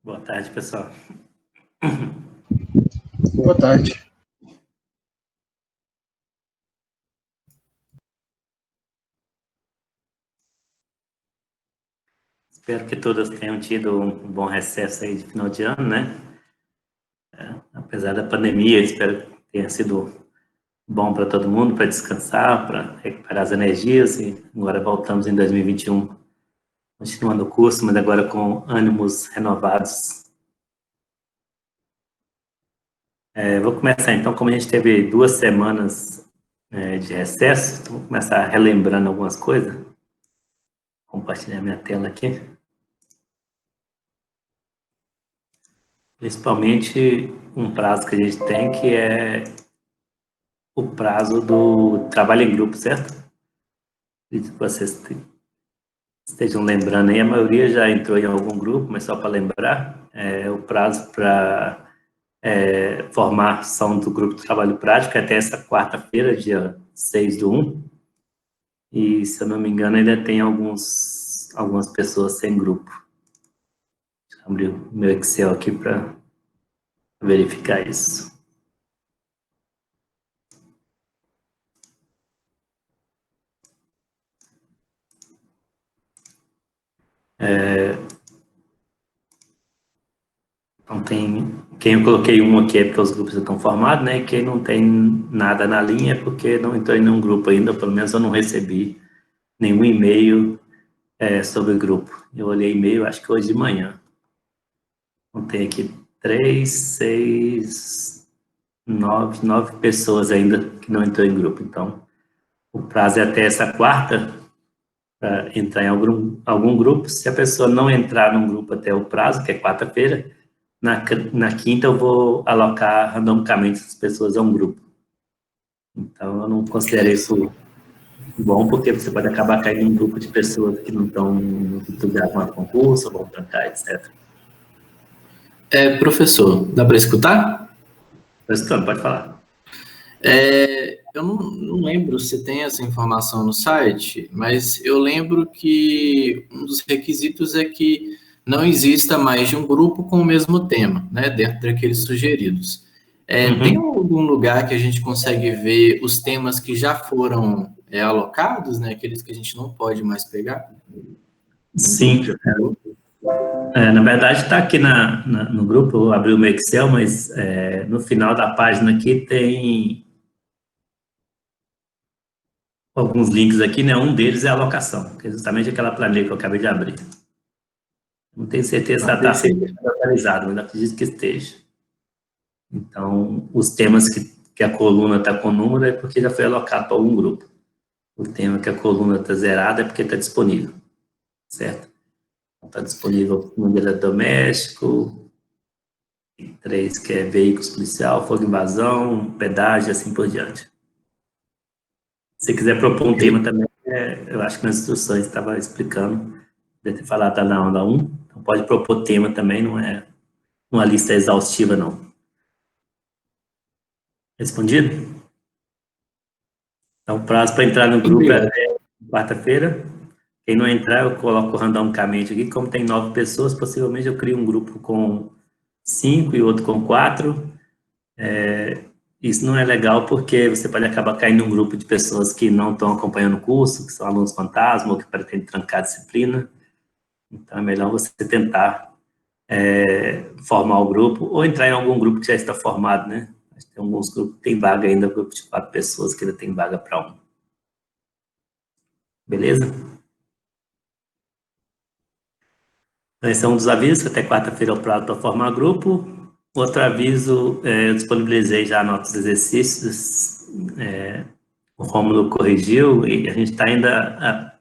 Boa tarde, pessoal. Boa tarde. Espero que todos tenham tido um bom recesso aí de final de ano, né? Apesar da pandemia, espero que tenha sido bom para todo mundo, para descansar, para recuperar as energias. E agora voltamos em 2021, continuando o curso, mas agora com ânimos renovados. Vou começar então, como a gente teve 2 semanas de recesso, então vou começar relembrando algumas coisas. Vou compartilhar minha tela aqui. Principalmente um prazo que a gente tem, que é o prazo do trabalho em grupo, certo? Acredito que vocês estejam lembrando aí, a maioria já entrou em algum grupo, mas só para lembrar, o prazo para formação do grupo de trabalho prático é até essa quarta-feira, dia 6/1, e se eu não me engano ainda tem algumas pessoas sem grupo. Deixa eu abrir o meu Excel aqui para verificar isso. Então quem eu coloquei um aqui é porque os grupos já estão formados, né? E quem não tem nada na linha é porque não entrou em nenhum grupo ainda, pelo menos eu não recebi nenhum e-mail sobre o grupo. Eu olhei e-mail, acho que hoje de manhã. Então tem aqui 3, 6, 9 pessoas ainda que não entrou em grupo. Então o prazo é até essa quarta para entrar em algum grupo. Se a pessoa não entrar num grupo até o prazo, que é quarta-feira, na quinta eu vou alocar randomicamente as pessoas a um grupo. Então eu não considero isso bom, porque você pode acabar caindo em um grupo de pessoas que não estão entusiasmadas com o concurso, vão trancar, etc. Professor, dá para escutar? Então, pode falar. Eu não lembro se tem essa informação no site, mas eu lembro que um dos requisitos é que não exista mais de um grupo com o mesmo tema, né, dentro daqueles sugeridos. Tem algum lugar que a gente consegue ver os temas que já foram alocados, né, aqueles que a gente não pode mais pegar? Sim. Na verdade, está aqui no grupo, eu abri o meu Excel, mas no final da página aqui tem alguns links aqui, né? Um deles é a alocação, que é justamente aquela planilha que eu acabei de abrir. Não tenho certeza se ela está sendo atualizada, mas acredito que esteja. Então, os temas que a coluna está com número é porque já foi alocado para algum grupo. O tema que a coluna está zerada é porque está disponível, certo? Está disponível no doméstico, 3 que é veículos policial, fogo, invasão, pedágio, assim por diante. Se quiser propor um tema também, eu acho que nas instruções estava explicando, deve ter falado tá na aula 1, então pode propor tema também, não é uma lista exaustiva, não. Respondido? Então, o prazo para entrar no grupo é até quarta-feira. Quem não entrar, eu coloco randomicamente aqui. Como tem 9 pessoas, possivelmente eu crio um grupo com 5 e outro com 4. Isso não é legal porque você pode acabar caindo em um grupo de pessoas que não estão acompanhando o curso, que são alunos fantasma ou que pretendem trancar a disciplina. Então, é melhor você tentar formar o grupo ou entrar em algum grupo que já está formado, né? Tem alguns grupos que tem vaga ainda, grupo de 4 pessoas que ainda tem vaga para um. Beleza? Então, esse é um dos avisos, até quarta-feira é o prazo para formar grupo. Outro aviso, eu disponibilizei já anotas dos exercícios, o Rômulo corrigiu e a gente está ainda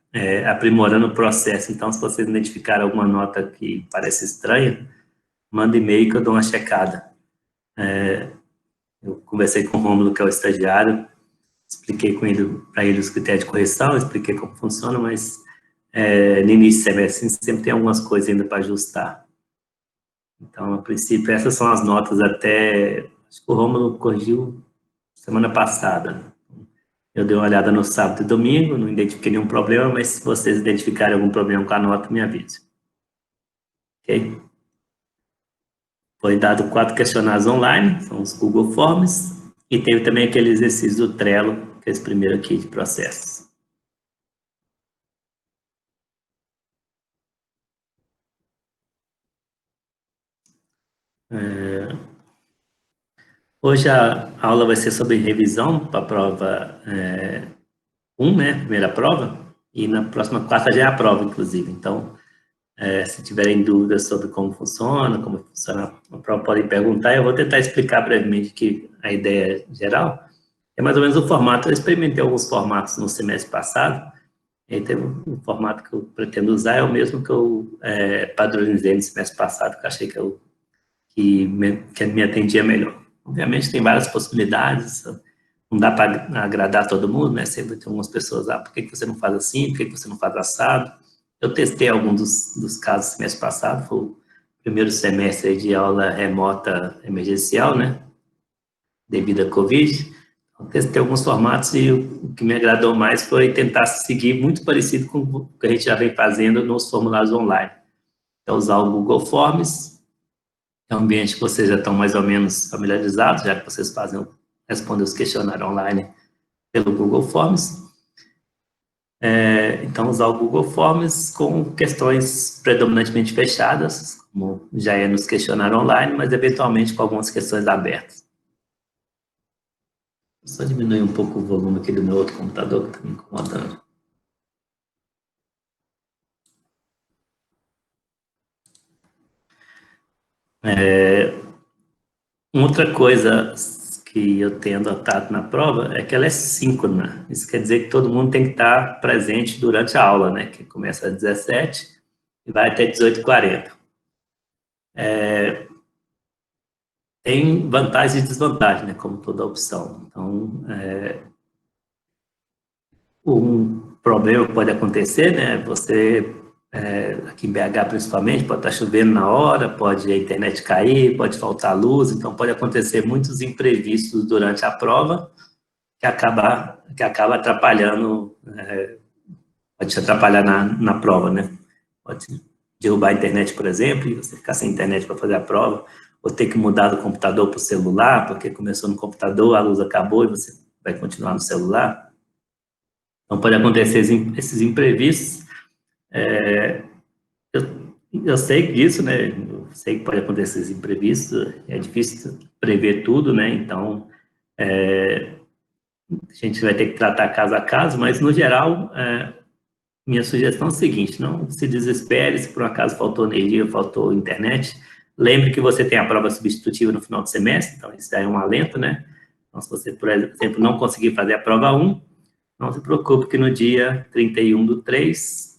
aprimorando o processo. Então, se vocês identificarem alguma nota que parece estranha, manda e-mail que eu dou uma checada. Eu conversei com o Rômulo, que é o estagiário, expliquei para ele os critérios de correção, expliquei como funciona, mas no início do semestre sempre tem algumas coisas ainda para ajustar. Então, a princípio, essas são as notas até... Acho que o Rômulo corrigiu semana passada. Eu dei uma olhada no sábado e domingo, não identifiquei nenhum problema, mas se vocês identificarem algum problema com a nota, me avise. Ok? Foi dado 4 questionários online, são os Google Forms, e teve também aquele exercício do Trello, que é esse primeiro aqui de processos. Hoje a aula vai ser sobre revisão para a prova 1, né, primeira prova, e na próxima quarta já é a prova, inclusive. Então, se tiverem dúvidas sobre como funciona a prova, podem perguntar. Eu vou tentar explicar brevemente que a ideia geral é mais ou menos o formato. Eu experimentei alguns formatos no semestre passado, e aí teve um formato que eu pretendo usar, é o mesmo que eu padronizei no semestre passado, que eu achei que me atendia melhor. Obviamente tem várias possibilidades, não dá para agradar todo mundo, né? Sempre tem algumas pessoas, por que você não faz assim, por que você não faz assado? Eu testei alguns dos casos no semestre passado, foi o primeiro semestre de aula remota emergencial, né? Devido à Covid. Eu testei alguns formatos e o que me agradou mais foi tentar seguir muito parecido com o que a gente já vem fazendo nos formulários online. Então, usar o Google Forms, é um ambiente que vocês já estão mais ou menos familiarizados, já que vocês respondem os questionários online pelo Google Forms. Então, usar o Google Forms com questões predominantemente fechadas, como já é nos questionários online, mas eventualmente com algumas questões abertas. Vou só diminuir um pouco o volume aqui do meu outro computador, que está me incomodando. Outra coisa que eu tenho adotado na prova é que ela é síncrona. Isso quer dizer que todo mundo tem que estar presente durante a aula, né? Que começa às 17 e vai até 18h40. Tem vantagens e desvantagens, né? Como toda opção. Então, um problema que pode acontecer, né? Você, aqui em BH principalmente, pode estar chovendo na hora, pode a internet cair, pode faltar luz, então pode acontecer muitos imprevistos durante a prova que acaba atrapalhando, pode te atrapalhar na prova, né? Pode derrubar a internet, por exemplo, e você ficar sem internet para fazer a prova, ou ter que mudar do computador para o celular, porque começou no computador, a luz acabou e você vai continuar no celular. Então, pode acontecer esses imprevistos. Eu sei disso, né? Eu sei que pode acontecer esses imprevistos, é difícil prever tudo, né? Então, a gente vai ter que tratar caso a caso, mas, no geral, minha sugestão é a seguinte: não se desespere se por um acaso faltou energia, faltou internet. Lembre que você tem a prova substitutiva no final do semestre, então isso daí é um alento, né? Então, se você, por exemplo, não conseguir fazer a prova 1, não se preocupe que no dia 31/3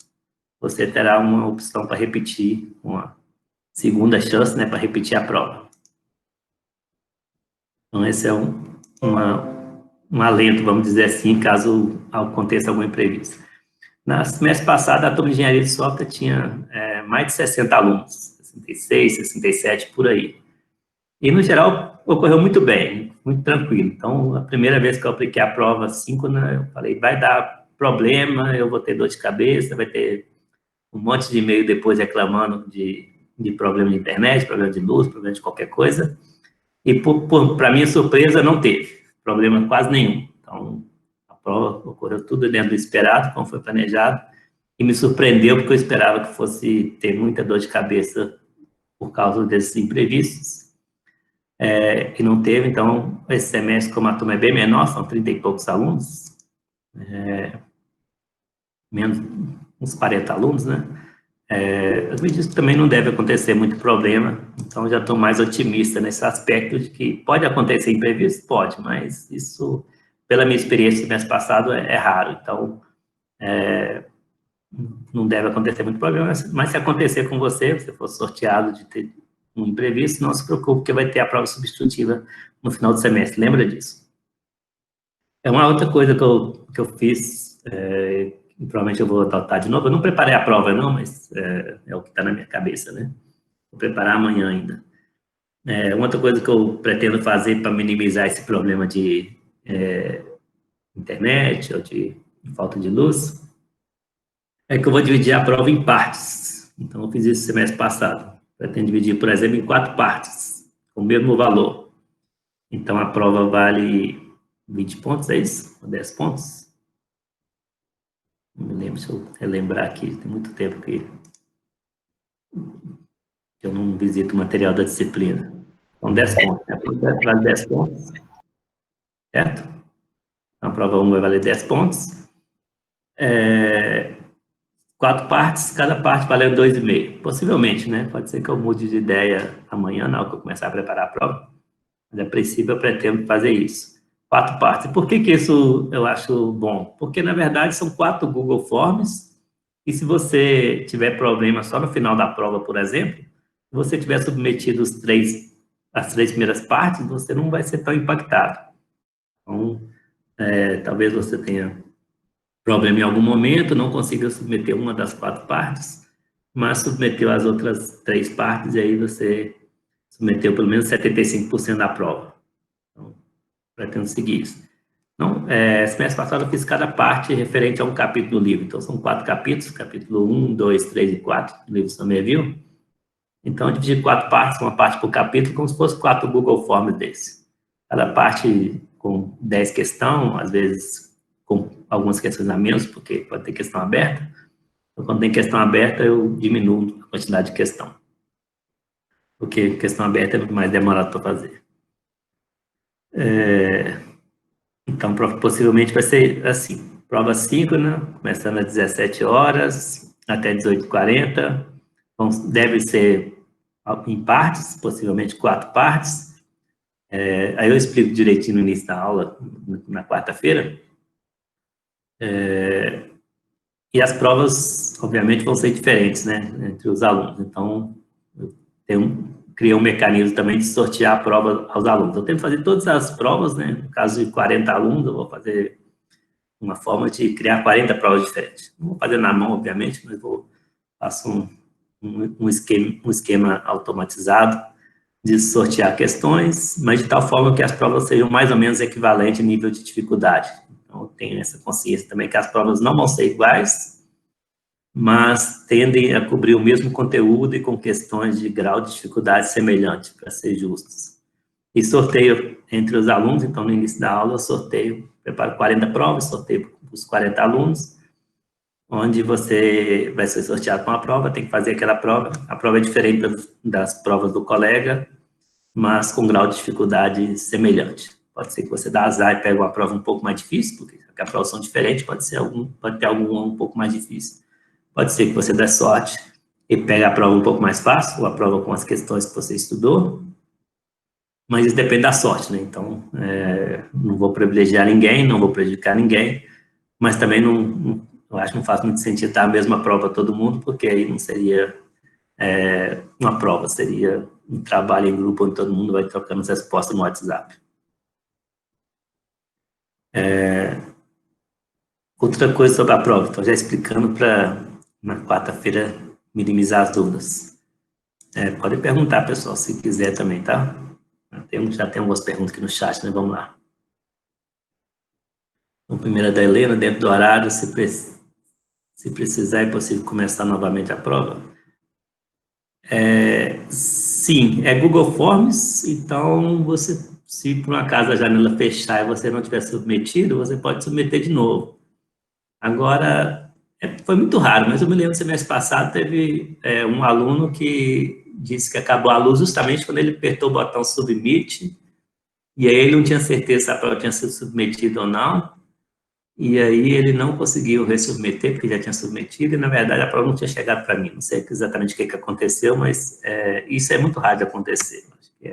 você terá uma opção para repetir, uma segunda chance, né, para repetir a prova. Então, esse é um alento, vamos dizer assim, caso aconteça algum imprevisto. Na semestre passado, a turma de engenharia de software tinha mais de 60 alunos, 66, 67, por aí. E, no geral, ocorreu muito bem, muito tranquilo. Então, a primeira vez que eu apliquei a prova 5, né, eu falei, vai dar problema, eu vou ter dor de cabeça, vai ter um monte de e-mail depois reclamando de problema de internet, problema de luz, problema de qualquer coisa. E, para minha surpresa, não teve problema quase nenhum. Então, a prova ocorreu tudo dentro do esperado, como foi planejado, e me surpreendeu, porque eu esperava que fosse ter muita dor de cabeça por causa desses imprevistos, e não teve. Então, esse semestre, como a turma é bem menor, são 30 e poucos alunos, menos uns 40 alunos, né? Eu acredito que também não deve acontecer muito problema, então já estou mais otimista nesse aspecto de que pode acontecer imprevisto? Pode, mas isso, pela minha experiência do mês passado, é raro. Então, não deve acontecer muito problema, mas se acontecer com você, se for sorteado de ter um imprevisto, não se preocupe, porque vai ter a prova substitutiva no final do semestre, lembra disso. É uma outra coisa que eu fiz, provavelmente eu vou adotar de novo. Eu não preparei a prova, não, mas é o que está na minha cabeça, né? Vou preparar amanhã ainda. Uma outra coisa que eu pretendo fazer para minimizar esse problema de internet ou de falta de luz é que eu vou dividir a prova em partes. Então, eu fiz isso semestre passado. Pretendo dividir, por exemplo, em 4 partes. o mesmo valor. Então, a prova vale 20 pontos, é isso? Ou 10 pontos? Não me lembro, deixa eu relembrar aqui, tem muito tempo que eu não visito o material da disciplina. Então, 10 pontos, né? A prova vale 10 pontos, certo? Então, a prova 1 vai valer 10 pontos. 4 partes, cada parte valendo 2,5. Possivelmente, né? Pode ser que eu mude de ideia amanhã, na hora que eu começar a preparar a prova. Mas, a princípio, eu pretendo fazer isso. 4 partes. E por que isso eu acho bom? Porque, na verdade, são 4 Google Forms, e se você tiver problema só no final da prova, por exemplo, se você tiver submetido as 3 primeiras partes, você não vai ser tão impactado. Então, talvez você tenha problema em algum momento, não consiga submeter uma das 4 partes, mas submeteu as outras 3 partes, e aí você submeteu pelo menos 75% da prova. Então, pretendo seguir isso. Então, semestre passado eu fiz cada parte referente a um capítulo do livro. Então, são 4 capítulos, capítulo 1, 2, 3 e 4, do livro Somerville. Então, eu dividi 4 partes, uma parte por capítulo, como se fosse 4 Google Forms desse. Cada parte com 10 questões, às vezes com algumas questões a menos, porque pode ter questão aberta. Então, quando tem questão aberta, eu diminuo a quantidade de questão, porque questão aberta é muito mais demorado para fazer. Então, possivelmente vai ser assim, prova síncrona, começando às 17 horas até 18h40, deve ser em partes, possivelmente 4 partes. Aí eu explico direitinho no início da aula, na quarta-feira. E as provas, obviamente, vão ser diferentes, né, entre os alunos. Então, criei um mecanismo também de sortear a prova aos alunos. Eu tento fazer todas as provas, né, no caso de 40 alunos, eu vou fazer uma forma de criar 40 provas diferentes. Não vou fazer na mão, obviamente, mas faço um esquema automatizado de sortear questões, mas de tal forma que as provas sejam mais ou menos equivalentes em nível de dificuldade. Então, eu tenho essa consciência também que as provas não vão ser iguais, mas tendem a cobrir o mesmo conteúdo e com questões de grau de dificuldade semelhante, para ser justos. E sorteio entre os alunos, então no início da aula eu sorteio, preparo 40 provas, sorteio os 40 alunos, onde você vai ser sorteado com a prova, tem que fazer aquela prova. A prova é diferente das provas do colega, mas com grau de dificuldade semelhante. Pode ser que você dá azar e pegue uma prova um pouco mais difícil, porque as provas são diferentes, pode ter alguma um pouco mais difícil. Pode ser que você dê sorte e pegue a prova um pouco mais fácil, ou a prova com as questões que você estudou, mas isso depende da sorte, né? Então, não vou privilegiar ninguém, não vou prejudicar ninguém, mas também eu acho que não faz muito sentido dar a mesma prova a todo mundo, porque aí não seria uma prova, seria um trabalho em grupo onde todo mundo vai trocando as respostas no WhatsApp. Outra coisa sobre a prova, estou já explicando para, na quarta-feira, minimizar as dúvidas. Pode perguntar, pessoal, se quiser também, tá? Já tem algumas perguntas aqui no chat, né? Vamos lá. Então, primeira da Helena, dentro do horário, se precisar, é possível começar novamente a prova? Sim, é Google Forms, então se por um acaso a janela fechar e você não tiver submetido, você pode submeter de novo. Agora, foi muito raro, mas eu me lembro que semestre passado teve um aluno que disse que acabou a luz justamente quando ele apertou o botão Submit, e aí ele não tinha certeza se a prova tinha sido submetida ou não, e aí ele não conseguiu ressubmeter, porque já tinha submetido, e na verdade a prova não tinha chegado para mim. Não sei exatamente o que aconteceu, mas isso é muito raro de acontecer. Acho que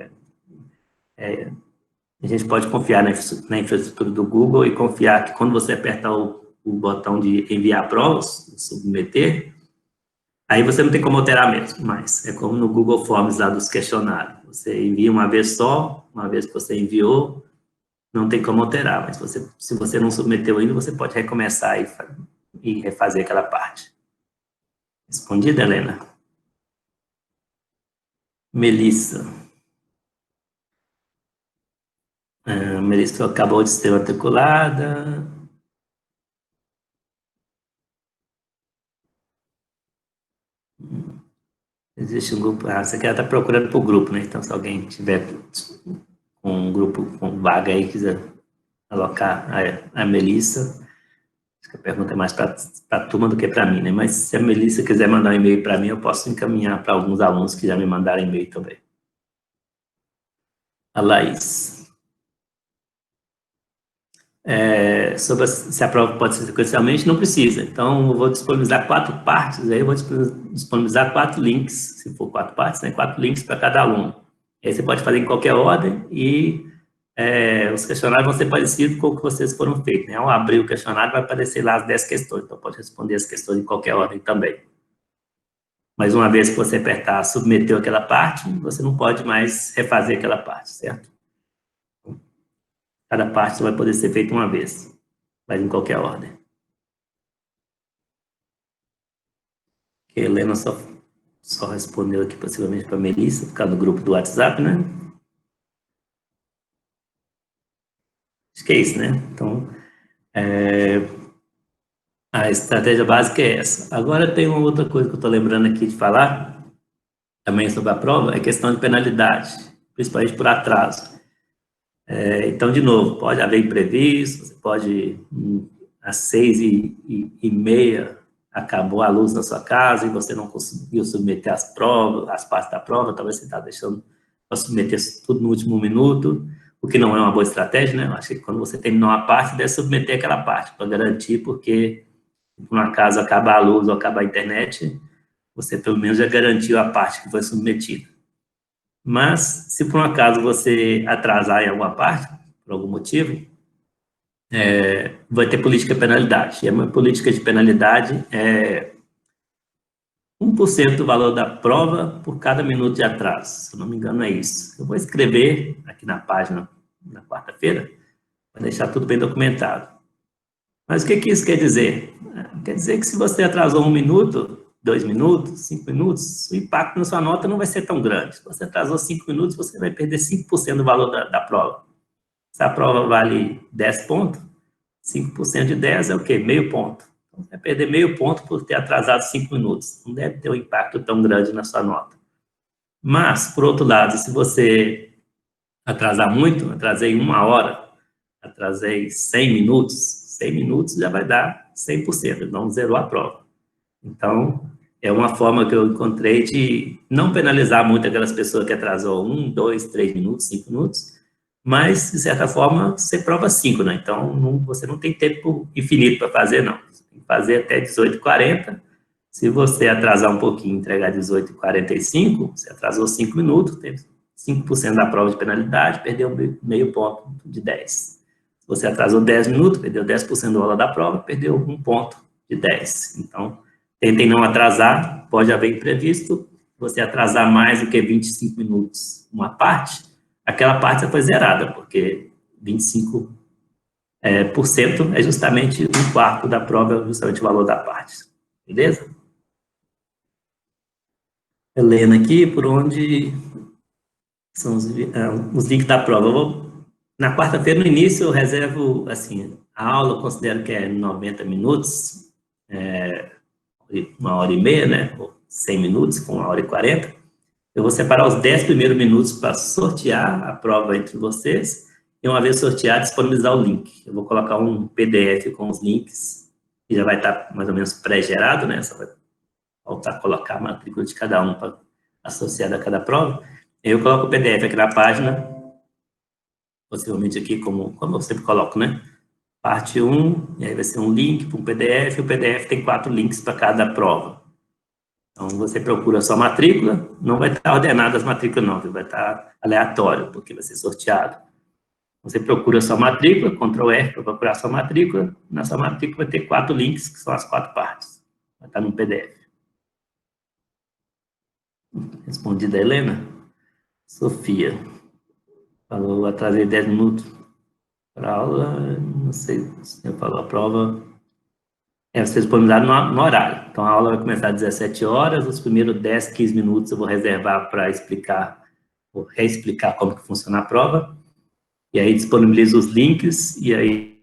a gente pode confiar na infraestrutura do Google e confiar que quando você apertar o botão de enviar provas, submeter, aí você não tem como alterar mesmo, mas é como no Google Forms lá dos questionários. Você envia uma vez só, uma vez que você enviou, não tem como alterar, mas se você não submeteu ainda, você pode recomeçar e refazer aquela parte. Respondida, Helena? Melissa. Melissa acabou de ser matriculada. Existe um grupo, você quer estar procurando por grupo, né? Então, se alguém tiver um grupo com vaga aí, quiser alocar a Melissa, acho que a pergunta é mais para a turma do que para mim, né? Mas se a Melissa quiser mandar um e-mail para mim, eu posso encaminhar para alguns alunos que já me mandaram e-mail também. A Laís. Sobre se a prova pode ser sequencialmente, não precisa. Então, eu vou disponibilizar 4 partes, aí eu vou disponibilizar 4 links, se for 4 partes, né, 4 links para cada aluno. Aí você pode fazer em qualquer ordem e os questionários vão ser parecidos com o que vocês foram feitos. Né? Ao abrir o questionário, vai aparecer lá as 10 questões, então pode responder as questões em qualquer ordem também. Mas uma vez que você apertar, submeteu aquela parte, você não pode mais refazer aquela parte, certo? Cada parte só vai poder ser feita uma vez, mas em qualquer ordem. Que a Helena só respondeu aqui possivelmente para a Melissa, por causa do grupo do WhatsApp, né? Acho que é isso, né? Então, a estratégia básica é essa. Agora tem uma outra coisa que eu estou lembrando aqui de falar, também sobre a prova, é questão de penalidade, principalmente por atraso. Então, de novo, pode haver imprevisto, você pode, às 6h30, acabou a luz na sua casa e você não conseguiu submeter as provas, as partes da prova, talvez você está deixando para submeter tudo no último minuto, o que não é uma boa estratégia, né? Eu acho que quando você terminou uma parte, deve submeter aquela parte, para garantir, porque, por um acaso, acabar a luz ou acabar a internet, você pelo menos já garantiu a parte que foi submetida. Mas, se por um acaso você atrasar em alguma parte, por algum motivo, vai ter política de penalidade. E uma política de penalidade é 1% do valor da prova por cada minuto de atraso. Se eu não me engano, é isso. Eu vou escrever aqui na página, na quarta-feira, para deixar tudo bem documentado. Mas o que isso quer dizer? Quer dizer que se você atrasou 1 minuto, 2 minutos, 5 minutos, o impacto na sua nota não vai ser tão grande. Se você atrasou 5 minutos, você vai perder 5% do valor da prova. Se a prova vale 10 pontos, 5% de 10 é o quê? Meio ponto. Então, você vai perder meio ponto por ter atrasado 5 minutos. Não deve ter um impacto tão grande na sua nota. Mas, por outro lado, se você atrasar muito, atrasei 1 hora, atrasei 100 minutos, 100 minutos já vai dar 100%, não zerou a prova. Então, é uma forma que eu encontrei de não penalizar muito aquelas pessoas que atrasou 1, 2, 3 minutos, 5 minutos, mas, de certa forma, você prova 5, né? Então, você não tem tempo infinito para fazer, não. Você tem que fazer até 18h40. Se você atrasar um pouquinho, entregar 18h45, você atrasou 5 minutos, teve 5% da prova de penalidade, perdeu meio ponto de 10. Se você atrasou 10 minutos, perdeu 10% do valor da prova, perdeu 1 ponto de 10. Então, tentem não atrasar, pode haver imprevisto, você atrasar mais do que 25 minutos uma parte, aquela parte já foi zerada, porque 25% é justamente 1/4 da prova, é justamente o valor da parte. Beleza? Helena aqui, por onde são os links da prova. Na quarta-feira, no início, eu reservo, assim, a aula eu considero que é 90 minutos, 1h30, né? Ou 100 minutos, com 1h40. Eu vou separar os 10 primeiros minutos para sortear a prova entre vocês, e uma vez sorteado, disponibilizar o link. Eu vou colocar um PDF com os links, que já vai estar mais ou menos pré-gerado, né? Só vai voltar a colocar a matrícula de cada um para associar a cada prova. Eu coloco o PDF aqui na página, possivelmente aqui, como eu sempre coloco, né? Parte 1, e aí vai ser um link para um PDF, o PDF tem 4 links para cada prova. Então, você procura a sua matrícula, não vai estar ordenado as matrículas, não, vai estar aleatório, porque vai ser sorteado. Você procura a sua matrícula, Ctrl F para procurar a sua matrícula, na sua matrícula vai ter 4 links, que são as 4 partes. Vai estar no PDF. Respondida a Helena. Sofia. Falou, atrasei 10 minutos para a aula, não sei se eu falou a prova. Vocês disponibilizaram no horário. Então, a aula vai começar às 17 horas, os primeiros 10, 15 minutos eu vou reservar para explicar, vou reexplicar como que funciona a prova, e aí disponibilizo os links, e aí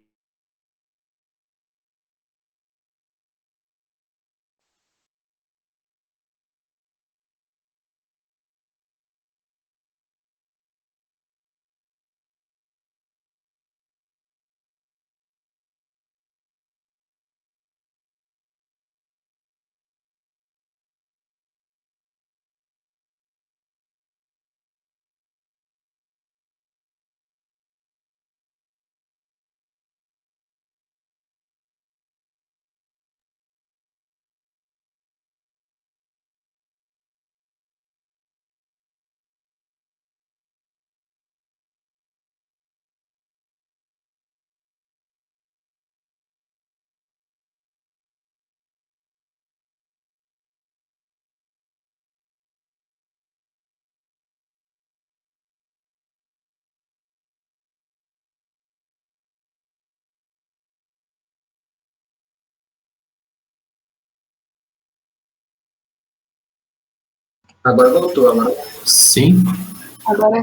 Agora voltou, agora. Sim. Agora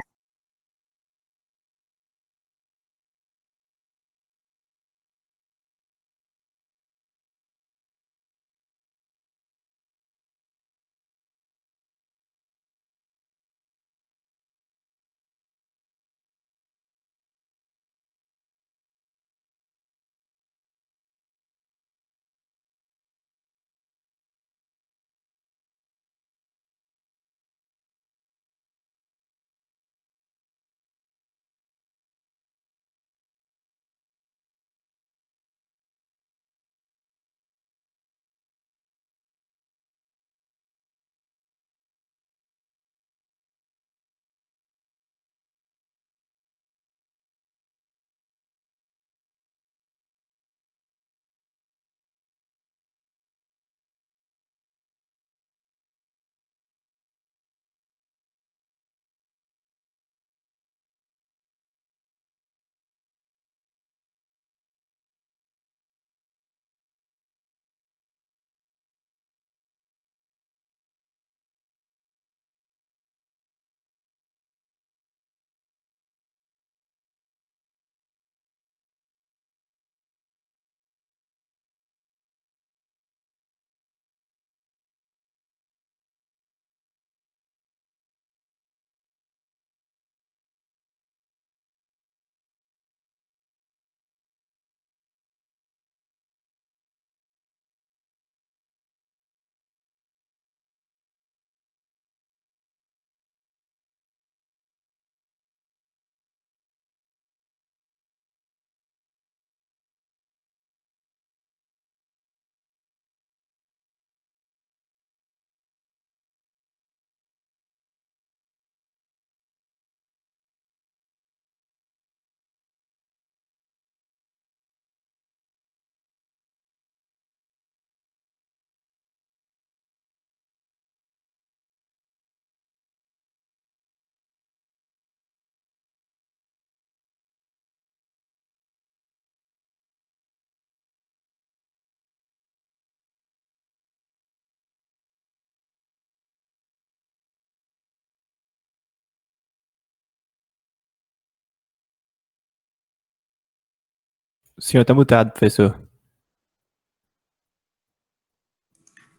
O senhor está mutado, professor.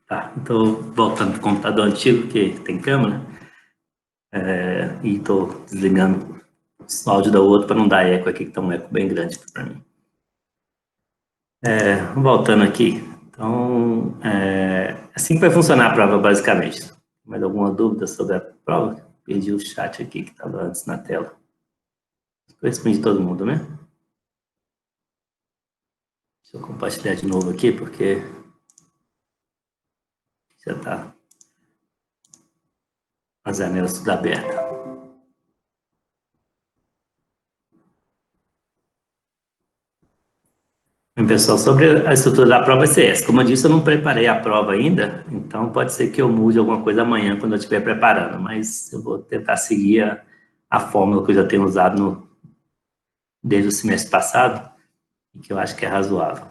Tá, estou voltando para o computador antigo, que tem câmera, e estou desligando o áudio da outra para não dar eco aqui, que está um eco bem grande para mim. Voltando aqui, então, assim que vai funcionar a prova, basicamente. Mais alguma dúvida sobre a prova? Perdi o chat aqui, que estava antes na tela. Eu respondi todo mundo, né? Deixa eu compartilhar de novo aqui, porque já está a janela tudo aberta. Bem, pessoal, sobre a estrutura da prova vai ser essa. Como eu disse, eu não preparei a prova ainda, então pode ser que eu mude alguma coisa amanhã quando eu estiver preparando, mas eu vou tentar seguir a fórmula que eu já tenho usado desde o semestre passado, e que eu acho que é razoável.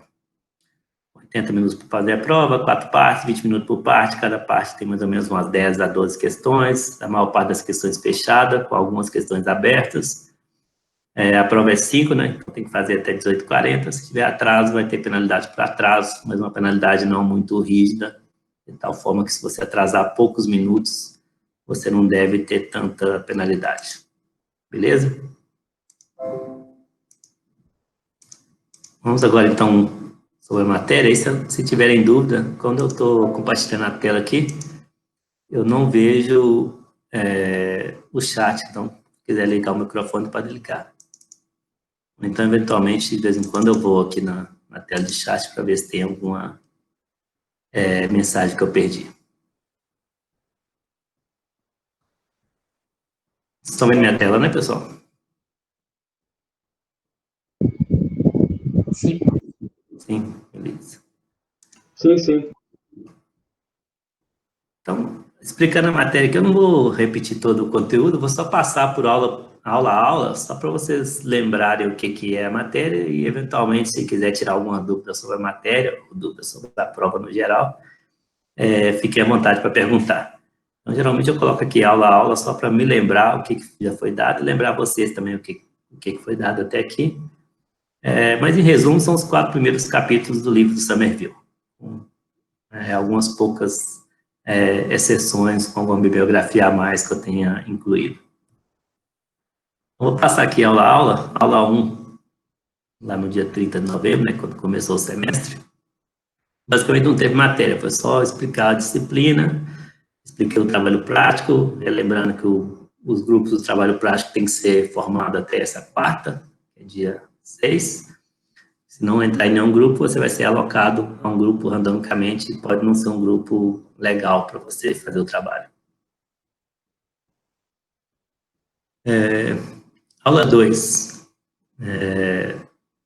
80 minutos para fazer a prova, 4 partes, 20 minutos por parte, cada parte tem mais ou menos umas 10 a 12 questões, a maior parte das questões fechada, com algumas questões abertas. A prova é 5, né? Então tem que fazer até 18h40. Se tiver atraso, vai ter penalidade por atraso, mas uma penalidade não muito rígida, de tal forma que se você atrasar poucos minutos, você não deve ter tanta penalidade. Beleza? Vamos agora, então, sobre a matéria. E se tiverem dúvida, quando eu estou compartilhando a tela aqui, eu não vejo o chat, então, se quiser ligar o microfone, pode ligar. Então, eventualmente, de vez em quando, eu vou aqui na tela de chat para ver se tem alguma mensagem que eu perdi. Vocês estão vendo minha tela, né, pessoal? Sim. Sim, beleza. Sim, sim. Então, explicando a matéria aqui, eu não vou repetir todo o conteúdo, vou só passar por aula a aula, só para vocês lembrarem o que é a matéria e, eventualmente, se quiser tirar alguma dúvida sobre a matéria ou dúvida sobre a prova no geral, fique à vontade para perguntar. Então, geralmente eu coloco aqui aula a aula só para me lembrar o que já foi dado e lembrar vocês também o que foi dado até aqui. Mas, em resumo, são os 4 primeiros capítulos do livro do Somerville. Algumas poucas exceções com alguma bibliografia a mais que eu tenha incluído. Vou passar aqui aula a aula, aula 1, lá no dia 30 de novembro, né, quando começou o semestre. Basicamente não teve matéria, foi só explicar a disciplina, expliquei o trabalho prático, lembrando que os grupos do trabalho prático têm que ser formados até essa quarta, que é dia 6. Se não entrar em nenhum grupo, você vai ser alocado a um grupo randomicamente, pode não ser um grupo legal para você fazer o trabalho. Aula 2.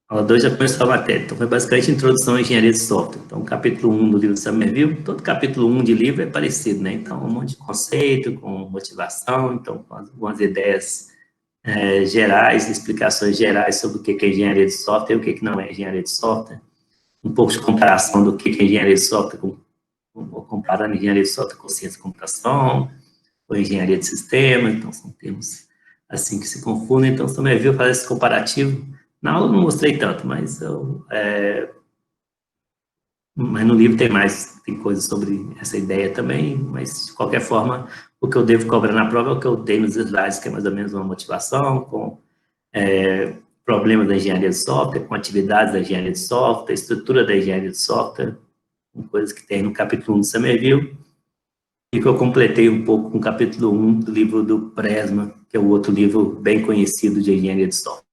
Aula 2 já começou a matéria, então foi basicamente introdução à engenharia de software. Então, capítulo 1 do livro do Somerville, todo capítulo 1 de livro é parecido, né? Então, um monte de conceito, com motivação, então, com algumas ideias gerais, explicações gerais sobre o que é engenharia de software e o que não é engenharia de software. Um pouco de comparação do que é engenharia de software, comparando engenharia de software com ciência de computação, ou engenharia de sistema, então são termos assim que se confundem. Então, Somerville faz esse comparativo. Na aula eu não mostrei tanto, mas no livro tem coisas sobre essa ideia também, mas de qualquer forma, o que eu devo cobrar na prova é o que eu dei nos slides, que é mais ou menos uma motivação, com problemas da engenharia de software, com atividades da engenharia de software, estrutura da engenharia de software, com coisas que tem no capítulo 1 do Somerville, e que eu completei um pouco com o capítulo 1 do livro do Presma, que é o outro livro bem conhecido de engenharia de software.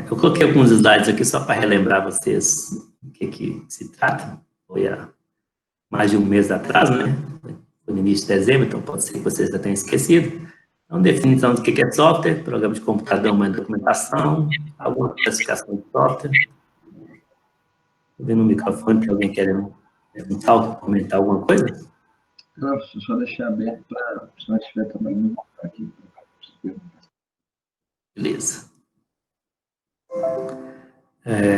Eu coloquei alguns slides aqui só para relembrar vocês o que se trata. Foi há mais de um mês atrás, né? Foi no início de dezembro, então pode ser que vocês já tenham esquecido. Então, definição do que é software, programa de computador, uma documentação, alguma classificação de software. Estou vendo no microfone, tem alguém querendo perguntar ou comentar alguma coisa? Não, só deixar aberto para se não estiver também aqui. Beleza.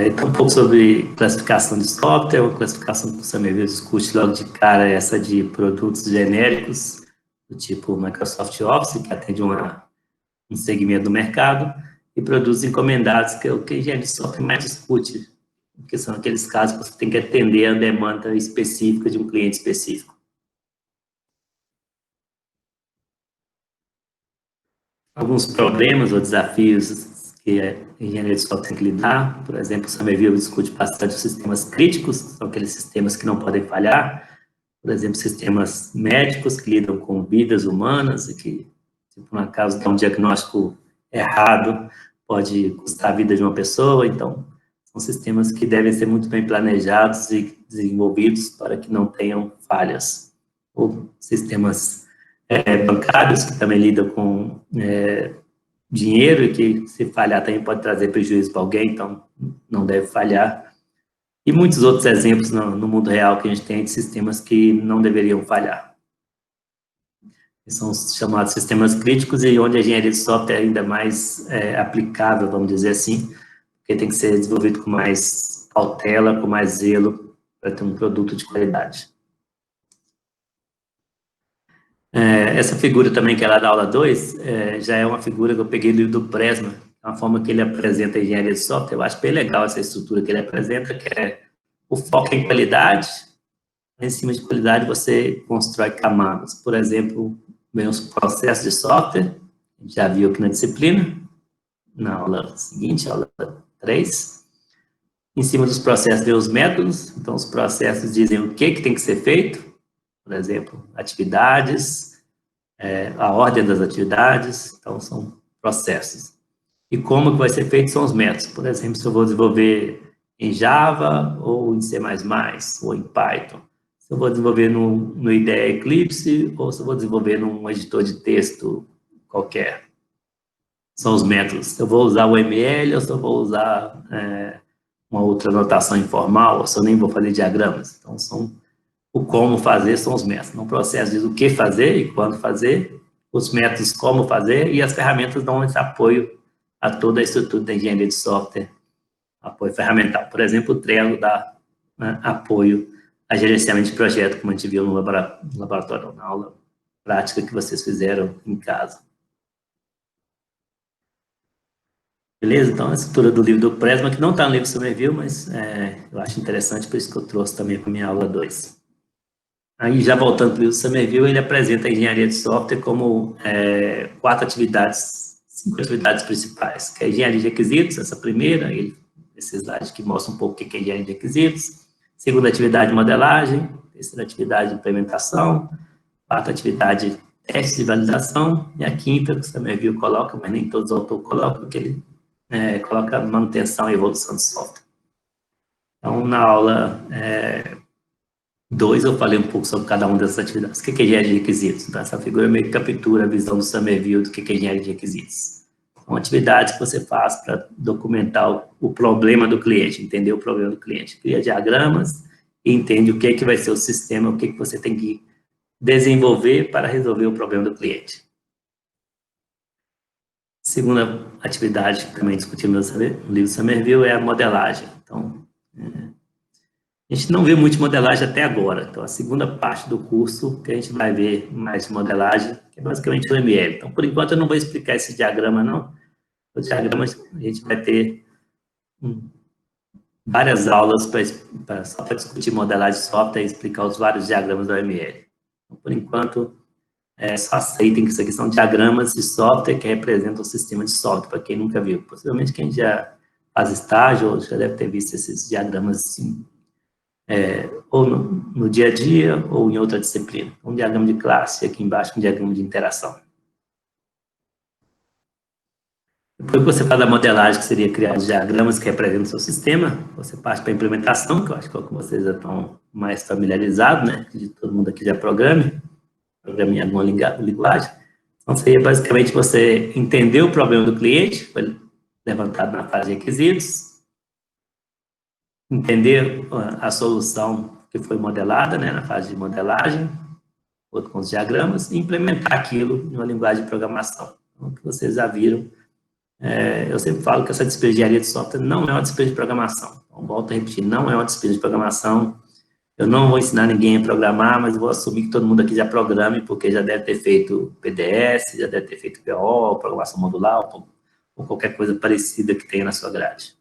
Então, um pouco sobre classificação de software, uma classificação que o Somerville discute logo de cara, essa de produtos genéricos, do tipo Microsoft Office, que atende um segmento do mercado, e produtos encomendados, que é o que a engenharia de software mais discute, que são aqueles casos que você tem que atender a demanda específica de um cliente específico. Alguns problemas ou desafios que a engenharia de software tem que lidar, por exemplo, o Somerville discute bastante os sistemas críticos, que são aqueles sistemas que não podem falhar, por exemplo, sistemas médicos que lidam com vidas humanas e que, se por um acaso dá um diagnóstico errado, pode custar a vida de uma pessoa. Então, são sistemas que devem ser muito bem planejados e desenvolvidos para que não tenham falhas. Ou sistemas bancários, que também lidam com dinheiro e que, se falhar, também pode trazer prejuízo para alguém, então não deve falhar. E muitos outros exemplos no mundo real que a gente tem de sistemas que não deveriam falhar. São os chamados sistemas críticos e onde a engenharia de software é ainda mais aplicável, vamos dizer assim, porque tem que ser desenvolvido com mais cautela, com mais zelo, para ter um produto de qualidade. Essa figura também, que é lá da aula 2, já é uma figura que eu peguei do livro do Presma, a forma que ele apresenta a engenharia de software. Eu acho bem legal essa estrutura que ele apresenta, que é o foco em qualidade. Em cima de qualidade, você constrói camadas. Por exemplo, vem os processos de software, a gente já viu aqui na disciplina, na aula seguinte, aula 3. Em cima dos processos, vem os métodos. Então, os processos dizem o que tem que ser feito. Por exemplo, atividades, a ordem das atividades, então são processos. E como que vai ser feito são os métodos. Por exemplo, se eu vou desenvolver em Java, ou em C++, ou em Python. Se eu vou desenvolver no IDE Eclipse, ou se eu vou desenvolver num editor de texto qualquer. São os métodos. Se eu vou usar o ML, ou se eu vou usar uma outra notação informal, ou se eu nem vou fazer diagramas. Então, o como fazer são os métodos. No processo diz o que fazer e quando fazer, os métodos como fazer, e as ferramentas dão esse apoio a toda a estrutura da engenharia de software, apoio ferramental. Por exemplo, o Trello dá apoio a gerenciamento de projeto, como a gente viu no laboratório, na aula prática que vocês fizeram em casa. Beleza? Então, a estrutura do livro do Presma, que não está no livro Somerville, mas eu acho interessante, por isso que eu trouxe também para a minha aula 2. Aí, já voltando para o livro Somerville, ele apresenta a engenharia de software como 5 atividades principais, que é a engenharia de requisitos, essa primeira, esse slide que mostra um pouco o que é engenharia de requisitos. Segunda atividade, modelagem. Terceira atividade, implementação. Quarta atividade, testes e validação. E a quinta, que o Somerville coloca, mas nem todos os autores colocam, que ele coloca manutenção e evolução de software. Então, na aula 2, eu falei um pouco sobre cada uma dessas atividades. O que é engenharia de requisitos? Então, essa figura meio que captura a visão do Somerville do que é engenharia de requisitos. São atividades que você faz para documentar o problema do cliente, entender o problema do cliente. Cria diagramas e entende o que vai ser o sistema, o que você tem que desenvolver para resolver o problema do cliente. Segunda atividade que também discutimos no livro Somerville é a modelagem. Então, a gente não vê muito modelagem até agora. Então, a segunda parte do curso que a gente vai ver mais de modelagem, que é basicamente o ML. Então, por enquanto, eu não vou explicar esse diagrama, não. O diagrama, a gente vai ter várias aulas só para discutir modelagem de software e explicar os vários diagramas do ML. Então, por enquanto, só aceitem que isso aqui são diagramas de software que representam o sistema de software, para quem nunca viu. Possivelmente quem já faz estágio ou já deve ter visto esses diagramas assim, ou no dia a dia ou em outra disciplina. Um diagrama de classe, aqui embaixo um diagrama de interação. Depois que você faz a modelagem, que seria criar os diagramas que representam o seu sistema, você parte para a implementação, que eu acho que é o que vocês já estão mais familiarizados, né? Que todo mundo aqui já programa em alguma linguagem. Então, seria basicamente você entender o problema do cliente, foi levantado na fase de requisitos, entender a solução que foi modelada, né, na fase de modelagem, com os diagramas, e implementar aquilo em uma linguagem de programação. Então, o que vocês já viram, eu sempre falo que essa disciplina de engenharia de software não é uma disciplina de programação. Então, volto a repetir, não é uma disciplina de programação. Eu não vou ensinar ninguém a programar, mas vou assumir que todo mundo aqui já programe, porque já deve ter feito PDS, já deve ter feito PO, programação modular, ou qualquer coisa parecida que tenha na sua grade.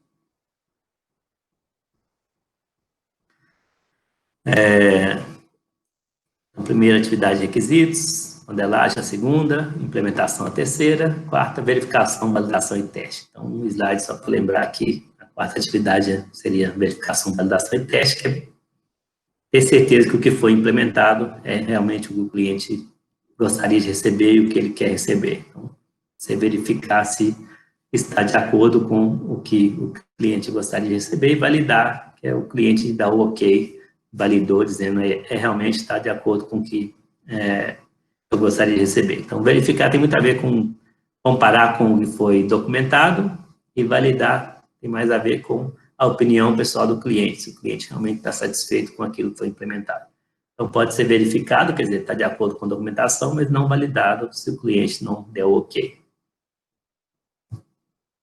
A primeira atividade de requisitos, modelagem a segunda, implementação a terceira, quarta, verificação, validação e teste. Então, um slide só para lembrar que a quarta atividade seria verificação, validação e teste, que é ter certeza que o que foi implementado é realmente o que o cliente gostaria de receber e o que ele quer receber. Então, você verificar se está de acordo com o que o cliente gostaria de receber e validar, que é o cliente dar o ok, validou, dizendo realmente está de acordo com o que eu gostaria de receber. Então, verificar tem muito a ver com comparar com o que foi documentado e validar tem mais a ver com a opinião pessoal do cliente, se o cliente realmente está satisfeito com aquilo que foi implementado. Então, pode ser verificado, quer dizer, está de acordo com a documentação, mas não validado se o cliente não der o ok.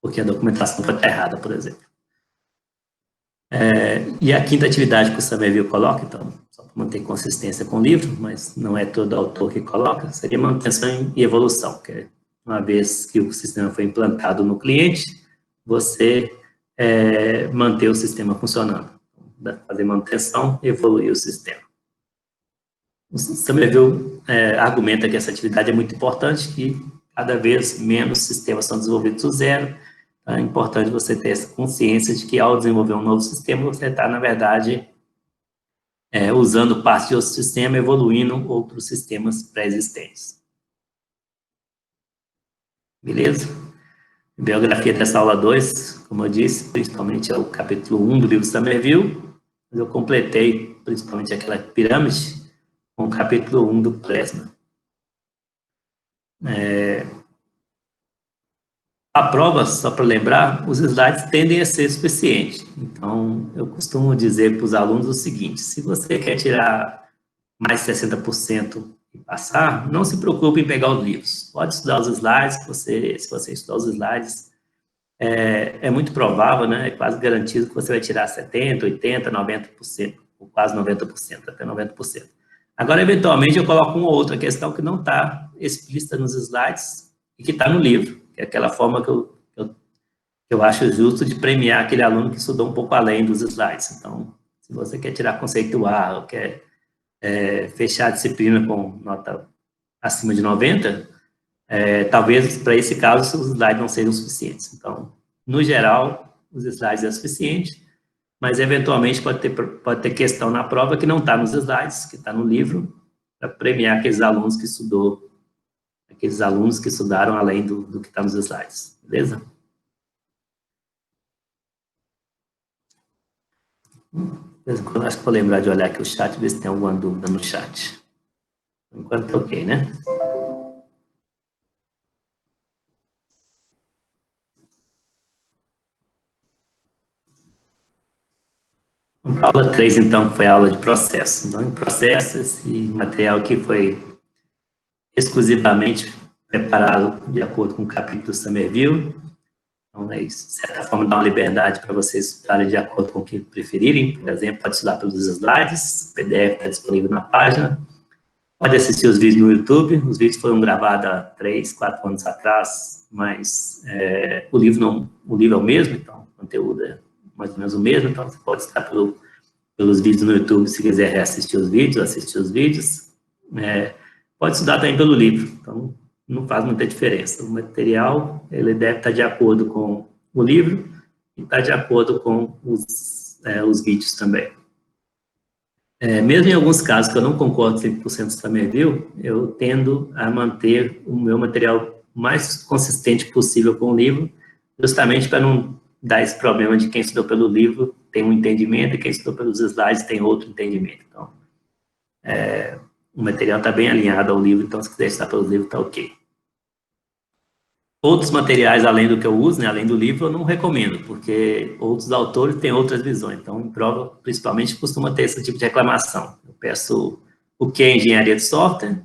Porque a documentação pode estar errada, por exemplo. E a quinta atividade que o Somerville coloca, então, só para manter consistência com o livro, mas não é todo autor que coloca, seria manutenção e evolução, que é uma vez que o sistema foi implantado no cliente, você manter o sistema funcionando. Fazer manutenção e evoluir o sistema. O Somerville argumenta que essa atividade é muito importante, que cada vez menos sistemas são desenvolvidos do zero. É importante você ter essa consciência de que ao desenvolver um novo sistema, você está, na verdade, usando parte de outro sistema, evoluindo outros sistemas pré-existentes. Beleza? Biografia dessa aula 2, como eu disse, principalmente é o capítulo 1 do livro Somerville, mas eu completei principalmente aquela pirâmide com o capítulo 1 do Presma. A prova, só para lembrar, os slides tendem a ser suficientes. Então, eu costumo dizer para os alunos o seguinte, se você quer tirar mais 60% e passar, não se preocupe em pegar os livros. Pode estudar os slides, se você estudar os slides, é muito provável, né, é quase garantido que você vai tirar 70%, 80%, 90% ou quase 90%, até 90%. Agora, eventualmente, eu coloco uma outra questão que não está explícita nos slides e que está no livro, que é aquela forma que eu acho justo de premiar aquele aluno que estudou um pouco além dos slides. Então, se você quer tirar conceito A, ou quer fechar a disciplina com nota acima de 90, talvez para esse caso os slides não sejam suficientes. Então, no geral, os slides é suficiente, mas eventualmente pode ter questão na prova que não está nos slides, que está no livro, para premiar aqueles alunos que estudaram além do que está nos slides, beleza? Quando acho que vou lembrar de olhar aqui o chat, ver se tem alguma dúvida no chat. Enquanto ok, né? A aula 3, então, foi a aula de processo. Então, em processo, esse material aqui foi exclusivamente preparado de acordo com o capítulo do Somerville. Então, é isso. De certa forma, dá uma liberdade para vocês estudarem de acordo com o que preferirem. Por exemplo, pode estudar pelos slides, o PDF está disponível na página. Pode assistir os vídeos no YouTube. Os vídeos foram gravados há 3, 4 anos atrás, mas o livro é o mesmo, então o conteúdo é mais ou menos o mesmo. Então, você pode estar pelos vídeos no YouTube, se quiser reassistir os vídeos, assistir os vídeos. Pode estudar também pelo livro. Então, não faz muita diferença. O material, ele deve estar de acordo com o livro e está de acordo com os vídeos também. Mesmo em alguns casos que eu não concordo 100% com Somerville, eu tendo a manter o meu material mais consistente possível com o livro, justamente para não dar esse problema de quem estudou pelo livro tem um entendimento e quem estudou pelos slides tem outro entendimento. Então, o material está bem alinhado ao livro, então se quiser estudar pelo livro, está ok. Outros materiais, além do que eu uso, né, além do livro, eu não recomendo, porque outros autores têm outras visões. Então, em prova, principalmente, costuma ter esse tipo de reclamação. Eu peço o que é engenharia de software,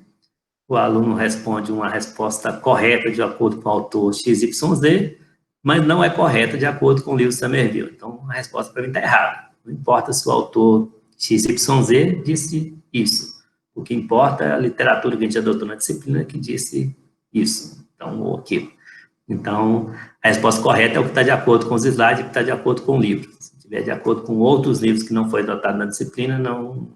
o aluno responde uma resposta correta de acordo com o autor XYZ, mas não é correta de acordo com o livro Somerville. Então, a resposta para mim está errada. Não importa se o autor XYZ disse isso. O que importa é a literatura que a gente adotou na disciplina que disse isso. Então, o aquilo. Então, a resposta correta é o que está de acordo com os slides e o que está de acordo com o livro. Se estiver de acordo com outros livros que não foi adotado na disciplina, não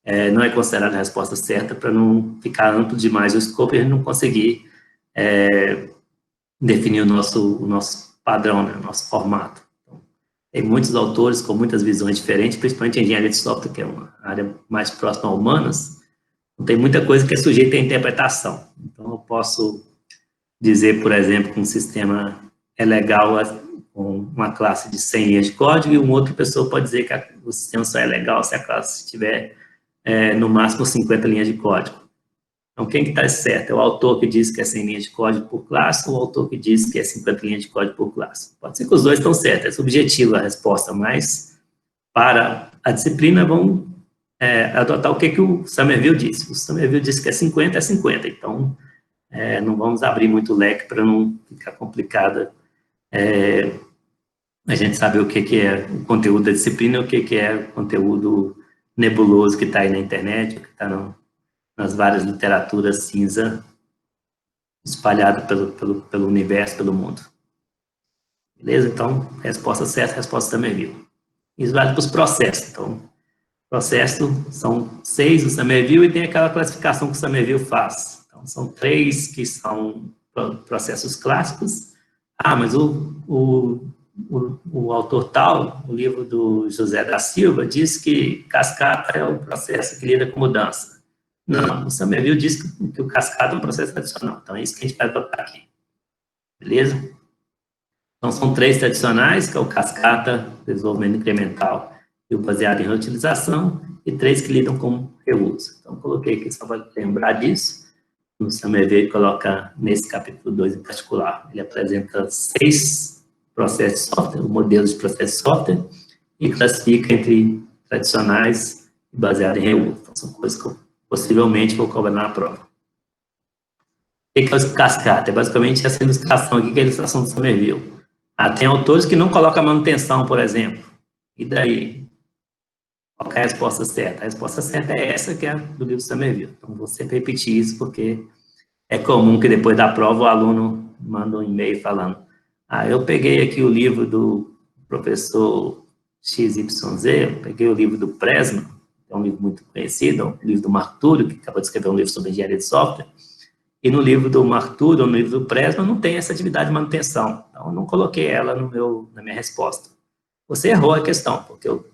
é considerada a resposta certa para não ficar amplo demais o escopo e a gente não conseguir definir o nosso padrão, né, o nosso formato. Então, tem muitos autores com muitas visões diferentes, principalmente em engenharia de software, que é uma área mais próxima a humanas, então, tem muita coisa que é sujeita à interpretação. Então, eu posso dizer, por exemplo, que um sistema é legal com uma classe de 100 linhas de código e uma outra pessoa pode dizer que o sistema só é legal se a classe tiver no máximo 50 linhas de código. Então, quem que está certo? É o autor que diz que é 100 linhas de código por classe ou o autor que diz que é 50 linhas de código por classe? Pode ser que os dois estão certos, é subjetiva a resposta, mas para a disciplina vão adotar o que o Somerville disse. O Somerville disse que é 50, então não vamos abrir muito o leque para não ficar complicada a gente saber o que é o conteúdo da disciplina e o que é o conteúdo nebuloso que está aí na internet, que está nas várias literaturas cinza espalhado pelo universo, pelo mundo. Beleza? Então, resposta certa, resposta Somerville. Isso vale para os processos. Então, processo são 6 do Somerville e tem aquela classificação que o Somerville faz. Então, são 3 que são processos clássicos. Mas o autor tal, o livro do José da Silva, diz que cascata é um processo que lida com mudança. Não, o Somerville diz que o cascata é um processo tradicional. Então, é isso que a gente vai botar aqui. Beleza? Então, são 3 tradicionais, que é o cascata, desenvolvimento incremental e o baseado em reutilização, e 3 que lidam com reuso. Então, coloquei aqui só para lembrar disso. No Somerville coloca nesse capítulo 2 em particular. Ele apresenta 6 processos de software, modelos de processo de software, e classifica entre tradicionais e baseado em reuso. Então, são coisas que eu possivelmente vou cobrar na prova. O que é o cascata? É basicamente essa ilustração aqui, que é a ilustração do Somerville. Tem autores que não colocam manutenção, por exemplo. E daí? qual é a resposta certa? A resposta certa é essa, que é a do livro Somerville. Então, vou sempre repetir isso, porque é comum que depois da prova o aluno manda um e-mail falando: eu peguei aqui o livro do professor XYZ, eu peguei o livro do Presma, que é um livro muito conhecido, é um livro do Mark Túlio, que acabou de escrever um livro sobre engenharia de software, e no livro do Mark Túlio, no livro do Presma, não tem essa atividade de manutenção. Então, eu não coloquei ela na minha resposta. Você errou a questão, porque o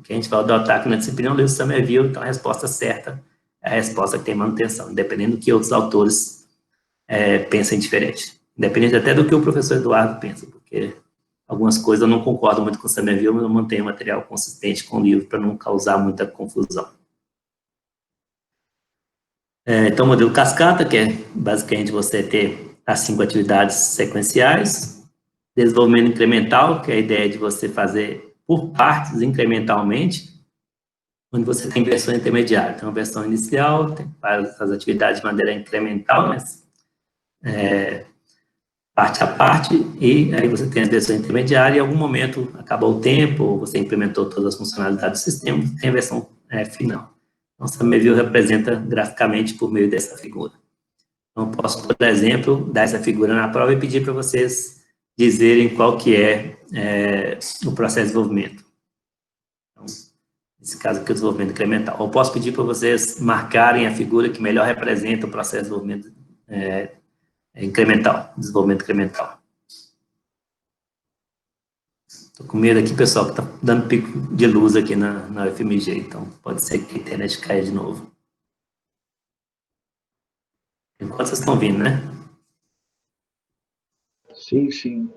que a gente vai adotar aqui na disciplina é o livro Somerville, então a resposta certa é a resposta que tem manutenção, independente do que outros autores pensem diferente. Independente até do que o professor Eduardo pensa, porque algumas coisas eu não concordo muito com o Somerville, mas eu mantenho material consistente com o livro para não causar muita confusão. Então, o modelo cascata, que é basicamente você ter as 5 atividades sequenciais. Desenvolvimento incremental, que é a ideia de você fazer por partes incrementalmente, onde você tem versão intermediária. Então, a versão inicial, tem faz as atividades de maneira incremental, mas parte a parte, e aí você tem a versão intermediária, e em algum momento acabou o tempo, ou você implementou todas as funcionalidades do sistema, tem a versão final. Então, Somerville representa graficamente por meio dessa figura. Então, posso, por exemplo, dar essa figura na prova e pedir para vocês dizerem qual que é o processo de desenvolvimento. Então, nesse caso aqui, o desenvolvimento incremental. Ou posso pedir para vocês marcarem a figura que melhor representa o processo de desenvolvimento incremental, desenvolvimento incremental. Estou com medo aqui, pessoal, que está dando pico de luz aqui na UFMG, então pode ser que a internet caia de novo. Enquanto vocês estão vindo, né? Sim, sim.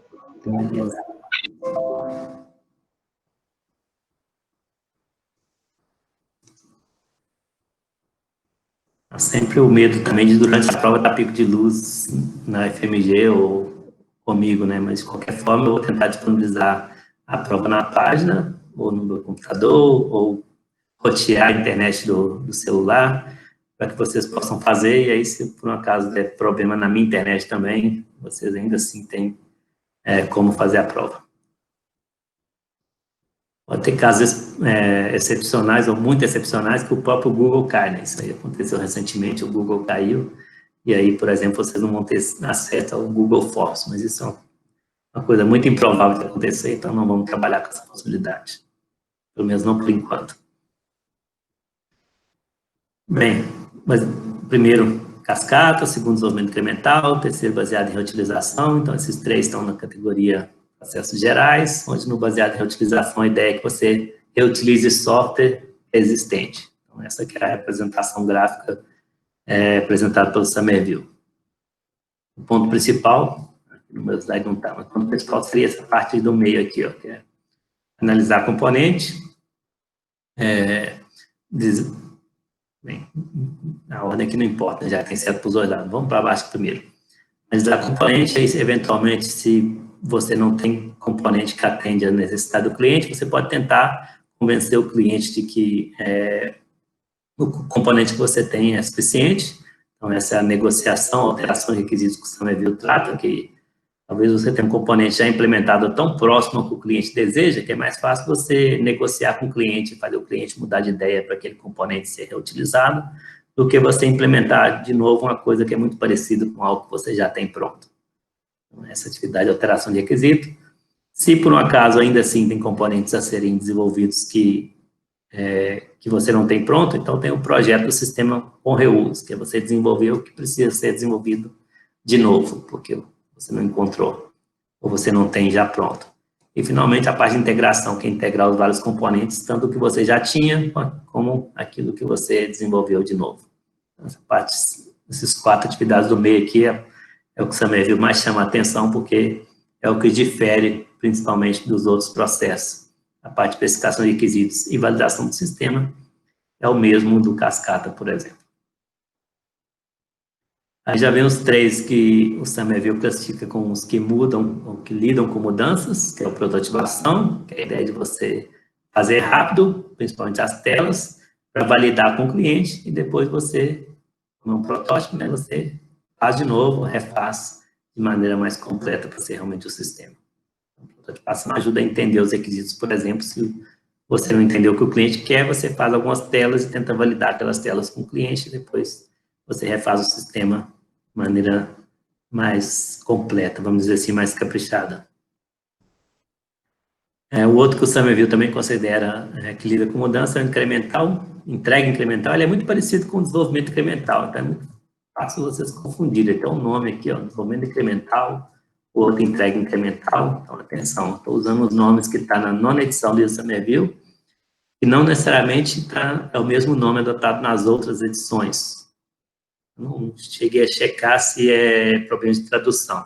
Há sempre o medo também de, durante a prova, dar pico de luz na FMG ou comigo, né? Mas, de qualquer forma, eu vou tentar disponibilizar a prova na página, ou no meu computador, ou rotear a internet do celular, para que vocês possam fazer, e aí, se por um acaso der problema na minha internet também, vocês ainda assim têm como fazer a prova. Pode ter casos excepcionais ou muito excepcionais que o próprio Google cai, né? Isso aí aconteceu recentemente, o Google caiu, e aí, por exemplo, vocês não vão ter acesso ao Google Forms, mas isso é uma coisa muito improvável de acontecer, então não vamos trabalhar com essa possibilidade. Pelo menos não por enquanto. Bem, mas primeiro, cascata, segundo, desenvolvimento incremental, terceiro, baseado em reutilização, então esses 3 estão na categoria processos gerais, onde no baseado em reutilização a ideia é que você reutilize software existente. Então, essa aqui é a representação gráfica apresentada pelo Somerville. O ponto principal, no meu slide não está, mas o ponto principal seria essa parte do meio aqui, ó, que é analisar componente, bem, a ordem aqui não importa, já tem certo para os dois lados. Vamos para baixo primeiro. Analisar componente, aí, eventualmente, se você não tem componente que atende à necessidade do cliente, você pode tentar convencer o cliente de que o componente que você tem é suficiente. Então, essa é a negociação, alteração de requisitos que o Somerville trata, que talvez você tenha um componente já implementado tão próximo ao que o cliente deseja, que é mais fácil você negociar com o cliente, fazer o cliente mudar de ideia para aquele componente ser reutilizado, do que você implementar de novo uma coisa que é muito parecida com algo que você já tem pronto. Então, essa atividade de alteração de requisito. Se por um acaso ainda assim tem componentes a serem desenvolvidos que você não tem pronto, então tem o projeto do sistema com reuso, que é você desenvolver o que precisa ser desenvolvido de novo, porque você não encontrou, ou você não tem já pronto. E, finalmente, a parte de integração, que é integrar os vários componentes, tanto o que você já tinha, como aquilo que você desenvolveu de novo. Essa parte, essas 4 atividades do meio aqui é o que o Somerville mais chama a atenção, porque é o que difere, principalmente, dos outros processos. A parte de especificação de requisitos e validação do sistema é o mesmo do cascata, por exemplo. Aí já vem os 3 que o Somerville classifica como os que mudam, ou que lidam com mudanças, que é o prototipação, que é a ideia de você fazer rápido, principalmente as telas, para validar com o cliente, e depois você, como um protótipo, né, você faz de novo, refaz de maneira mais completa para ser realmente o sistema. A prototipação ajuda a entender os requisitos, por exemplo, se você não entendeu o que o cliente quer, você faz algumas telas e tenta validar aquelas telas com o cliente, e depois você refaz o sistema de maneira mais completa, vamos dizer assim, mais caprichada. O outro que o Somerville também considera que lida com mudança incremental, entrega incremental, ele é muito parecido com o desenvolvimento incremental, então é muito fácil vocês confundirem. Tem um nome aqui, ó, desenvolvimento incremental, o outro entrega incremental. Então, atenção, estou usando os nomes que estão na 9ª edição do Somerville, e não necessariamente é o mesmo nome adotado nas outras edições. Não cheguei a checar se é problema de tradução,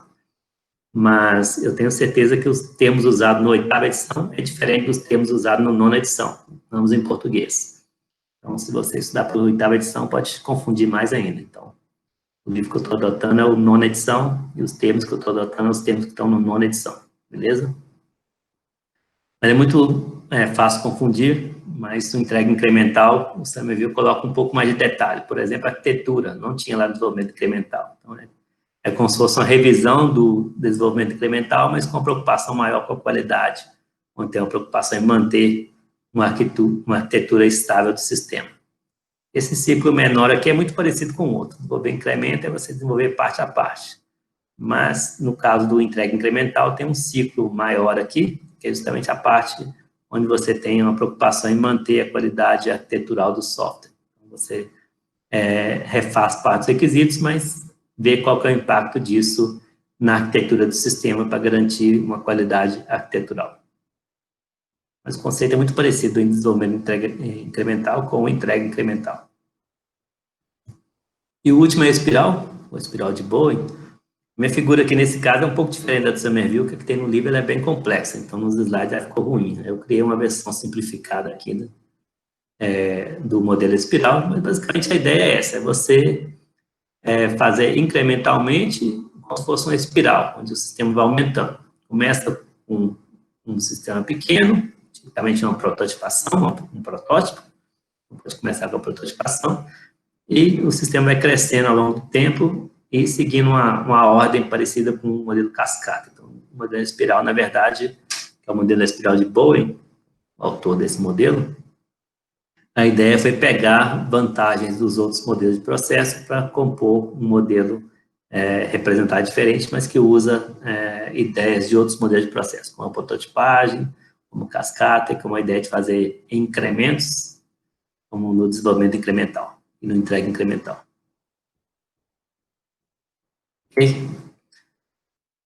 mas eu tenho certeza que os termos usados na 8ª edição é diferente dos termos usados na 9ª edição, ambos em português. Então, se você estudar pela 8ª edição, pode te confundir mais ainda. Então, o livro que eu estou adotando é o 9ª edição, e os termos que eu estou adotando são os termos que estão na 9ª edição, beleza? Mas é muito fácil confundir, mas no entrega incremental, o Somerville coloca um pouco mais de detalhe. Por exemplo, a arquitetura, não tinha lá desenvolvimento incremental. Então, é como se fosse uma revisão do desenvolvimento incremental, mas com uma preocupação maior com a qualidade, onde tem uma preocupação em manter uma arquitetura estável do sistema. Esse ciclo menor aqui é muito parecido com o outro. Desenvolver incremento é você desenvolver parte a parte. Mas, no caso do entrega incremental, tem um ciclo maior aqui, que é justamente a parte onde você tem uma preocupação em manter a qualidade arquitetural do software. Então, você refaz parte dos requisitos, mas vê qual que é o impacto disso na arquitetura do sistema para garantir uma qualidade arquitetural. Mas o conceito é muito parecido em desenvolvimento incremental com entrega incremental. E o último é a espiral de Bowen. Minha figura aqui nesse caso é um pouco diferente da do Somerville, que tem no livro ela é bem complexa, então nos slides já ficou ruim. Eu criei uma versão simplificada aqui, né, do modelo espiral, mas basicamente a ideia é essa, é você fazer incrementalmente como se fosse uma espiral, onde o sistema vai aumentando. Começa com um sistema pequeno, tipicamente uma prototipação, um protótipo, pode começar com a prototipação, e o sistema vai crescendo ao longo do tempo e seguindo uma ordem parecida com o modelo cascata. Então, o modelo espiral, na verdade, que é o modelo espiral de Bowen, o autor desse modelo, a ideia foi pegar vantagens dos outros modelos de processo para compor um modelo representado diferente, mas que usa ideias de outros modelos de processo, como a prototipagem, como cascata, e como a ideia de fazer incrementos, como no desenvolvimento incremental e no entrega incremental. Ok?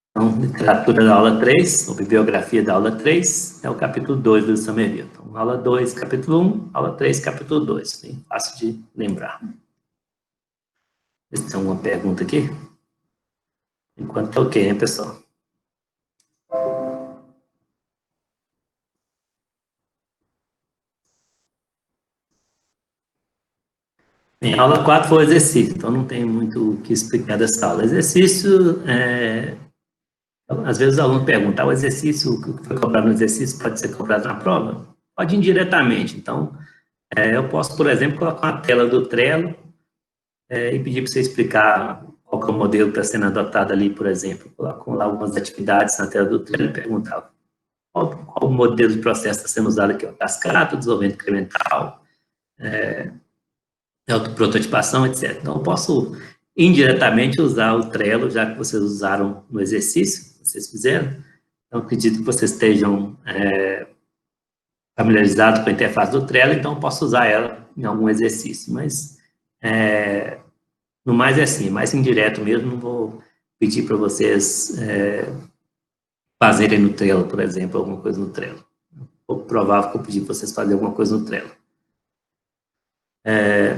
Então, literatura da aula 3, ou bibliografia da aula 3, é o capítulo 2 do Somerville. Então, aula 2, capítulo 1, aula 3, capítulo 2. Bem fácil de lembrar. Tem alguma pergunta aqui? Enquanto tá ok, hein, pessoal? Em aula 4 foi o exercício, então não tem muito o que explicar dessa aula. Exercício, às vezes o aluno pergunta, o exercício, o que foi cobrado no exercício pode ser cobrado na prova? Pode indiretamente. Então, eu posso, por exemplo, colocar uma tela do Trello e pedir para você explicar qual que é o modelo que está sendo adotado ali, por exemplo. Coloco lá algumas atividades na tela do Trello e perguntar qual o modelo de processo está sendo usado aqui, o cascata, desenvolvimento incremental, autoprototipação, etc. Então, eu posso indiretamente usar o Trello, já que vocês usaram no exercício, que vocês fizeram. Então, acredito que vocês estejam familiarizados com a interface do Trello, então eu posso usar ela em algum exercício, mas no mais é assim, mais indireto mesmo, não vou pedir para vocês fazerem no Trello, por exemplo, alguma coisa no Trello. É pouco provável que eu pedir para vocês fazerem alguma coisa no Trello.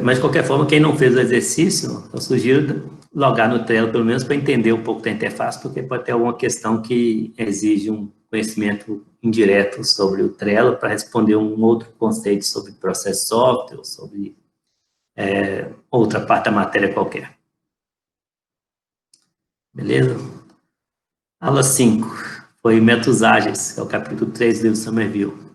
Mas, de qualquer forma, quem não fez o exercício, eu sugiro logar no Trello, pelo menos para entender um pouco da interface, porque pode ter alguma questão que exige um conhecimento indireto sobre o Trello para responder um outro conceito sobre processo software, ou sobre outra parte da matéria qualquer. Beleza? Aula 5 foi métodos ágeis, que é o capítulo 3 do livro Somerville.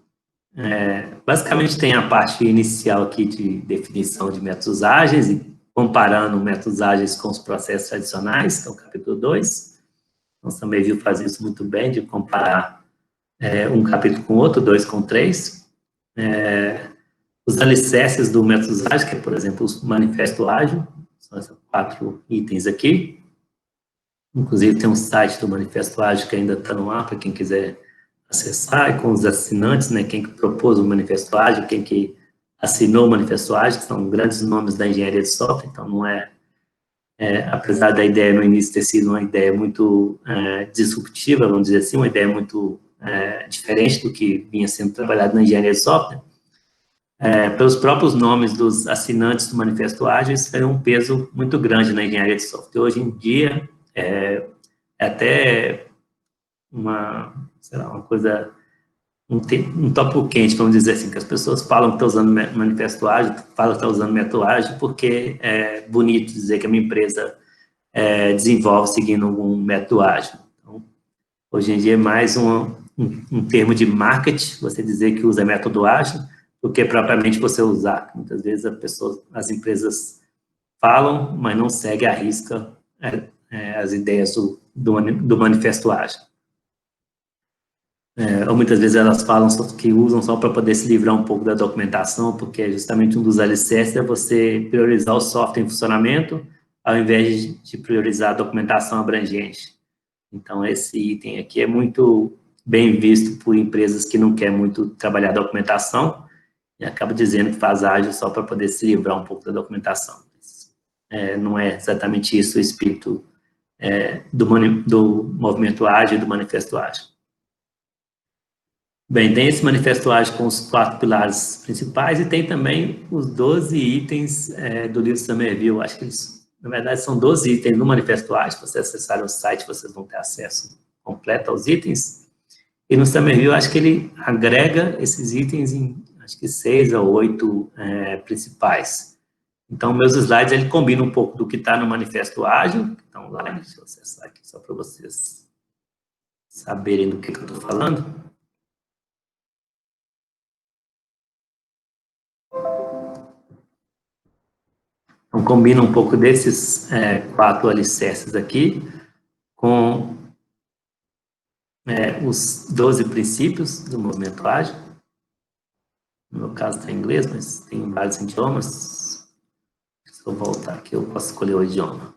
Basicamente tem a parte inicial aqui de definição de métodos ágeis e comparando métodos ágeis com os processos tradicionais, que é o capítulo 2. Então, Somerville faz isso muito bem, de comparar um capítulo com o outro, 2 com 3. os alicerces do método ágil, que é, por exemplo, o manifesto ágil, são esses 4 itens aqui. Inclusive, tem um site do manifesto ágil que ainda está no ar, para quem quiser acessar, e com os assinantes, né, quem que propôs o manifesto ágil, quem que assinou o manifesto ágil, que são grandes nomes da engenharia de software, então não apesar da ideia no início ter sido uma ideia muito disruptiva, vamos dizer assim, uma ideia muito diferente do que vinha sendo trabalhado na engenharia de software, pelos próprios nomes dos assinantes do Manifesto Ágil, isso tem um peso muito grande na engenharia de software. Hoje em dia, é até uma coisa, um tópico quente, vamos dizer assim, que as pessoas falam que estão usando Manifesto Ágil, falam que estão usando método ágil, porque é bonito dizer que a minha empresa desenvolve seguindo algum método ágil. Então, hoje em dia é mais um termo de marketing, você dizer que usa método ágil, do que propriamente você usar. Muitas vezes as empresas falam, mas não seguem à risca as ideias do manifesto ágil. Ou muitas vezes elas falam que usam só para poder se livrar um pouco da documentação, porque justamente um dos alicerces é você priorizar o software em funcionamento, ao invés de priorizar a documentação abrangente. Então, esse item aqui é muito bem visto por empresas que não querem muito trabalhar a documentação, e acaba dizendo que faz ágil só para poder se livrar um pouco da documentação. Não é exatamente isso o espírito do movimento ágil e do manifesto ágil. Bem, tem esse manifesto ágil com os 4 pilares principais e tem também os 12 itens do livro Somerville. Acho que eles, na verdade, são 12 itens no manifesto ágil. Se vocês acessarem o site, vocês vão ter acesso completo aos itens. E no Somerville, acho que ele agrega esses itens em, acho que 6 ou 8 principais. Então, meus slides, ele combina um pouco do que está no Manifesto Ágil. Então, lá, deixa eu acessar aqui só para vocês saberem do que eu estou falando. Então, combina um pouco desses 4 alicerces aqui com os 12 princípios do movimento ágil. No meu caso está em inglês, mas tem vários idiomas. Se eu voltar aqui, eu posso escolher o idioma.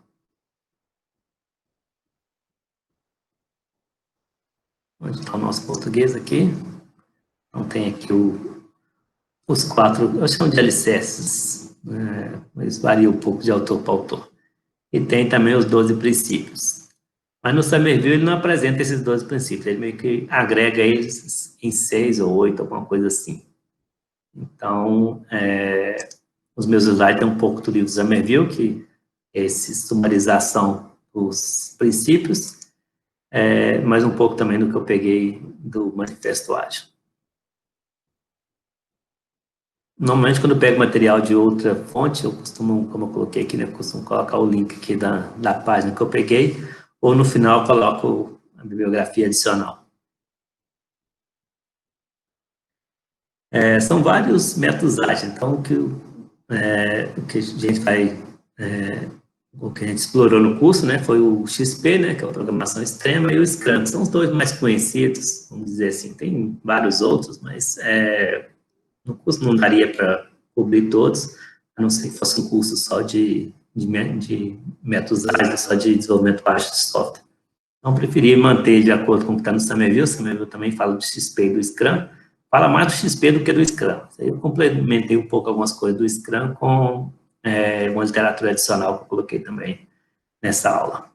Onde está o nosso português aqui? Então, tem aqui os 4, eu chamo de alicerces, mas varia um pouco de autor para autor. E tem também os 12 princípios. Mas no Somerville ele não apresenta esses 12 princípios, ele meio que agrega eles em 6 ou 8, alguma coisa assim. Então, os meus slides têm um pouco do livro Somerville, que é essa sumarização dos princípios, mas um pouco também do que eu peguei do Manifesto Ágil. Normalmente, quando eu pego material de outra fonte, eu costumo, como eu coloquei aqui, né, eu costumo colocar o link aqui da página que eu peguei, ou no final eu coloco a bibliografia adicional. São vários métodos ágeis, então o que a gente vai, o que a gente explorou no curso, né, foi o XP, né, que é a programação extrema, e o Scrum, que são os 2 mais conhecidos, vamos dizer assim, tem vários outros, mas no curso não daria para cobrir todos, a não ser que fosse um curso só de métodos ágeis, só de desenvolvimento ágil de software. Então, preferi manter de acordo com o que está no Somerville. O Somerville também fala do XP e do Scrum. Fala mais do XP do que do Scrum. Eu complementei um pouco algumas coisas do Scrum com uma literatura adicional que eu coloquei também nessa aula.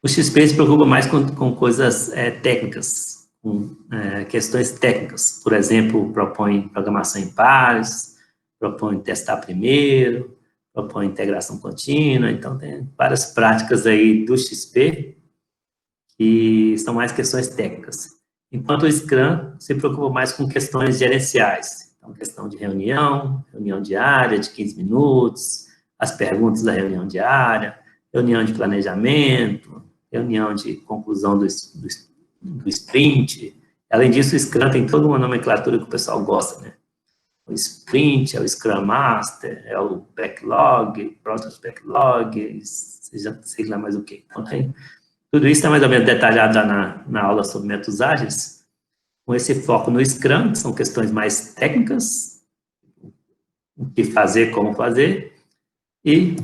O XP se preocupa mais com coisas técnicas, com questões técnicas. Por exemplo, propõe programação em pares, propõe testar primeiro, propõe integração contínua. Então, tem várias práticas aí do XP que são mais questões técnicas. Enquanto o Scrum se preocupa mais com questões gerenciais. Então, questão de reunião diária de 15 minutos, as perguntas da reunião diária, reunião de planejamento, reunião de conclusão do sprint. Além disso, o Scrum tem toda uma nomenclatura que o pessoal gosta, né? O sprint, é o Scrum Master, é o backlog, Process Backlog, sei lá mais o que. Então, tudo isso está mais ou menos detalhado lá na aula sobre métodos ágeis. com esse foco no Scrum, que são questões mais técnicas, o que fazer, como fazer, e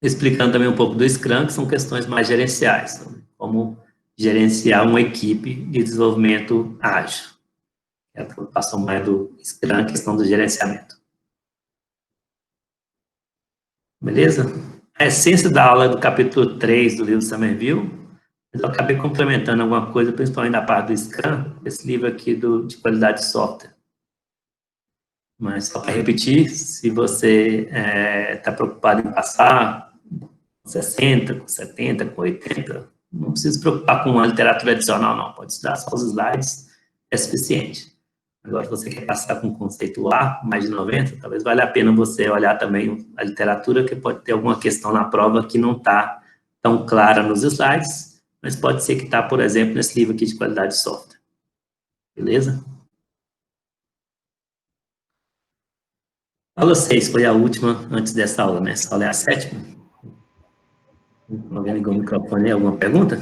explicando também um pouco do Scrum, que são questões mais gerenciais, como gerenciar uma equipe de desenvolvimento ágil. É a preocupação mais do Scrum, a questão do gerenciamento. Beleza? A essência da aula do capítulo 3 do livro Somerville, eu acabei complementando alguma coisa, principalmente na parte do Scrum, esse livro aqui de qualidade de software. Mas só para repetir, se você está preocupado em passar com 60, com 70, com 80, não precisa se preocupar com uma literatura adicional, não. Pode estudar só os slides, é suficiente. Agora, se você quer passar com conceito A, mais de 90, talvez valha a pena você olhar também a literatura, que pode ter alguma questão na prova que não está tão clara nos slides, mas pode ser que está, por exemplo, nesse livro aqui de qualidade de software. Beleza? Aula 6 foi a última antes dessa aula, né? Essa aula é a 7ª. Alguém ligou o microfone aí? Alguma pergunta?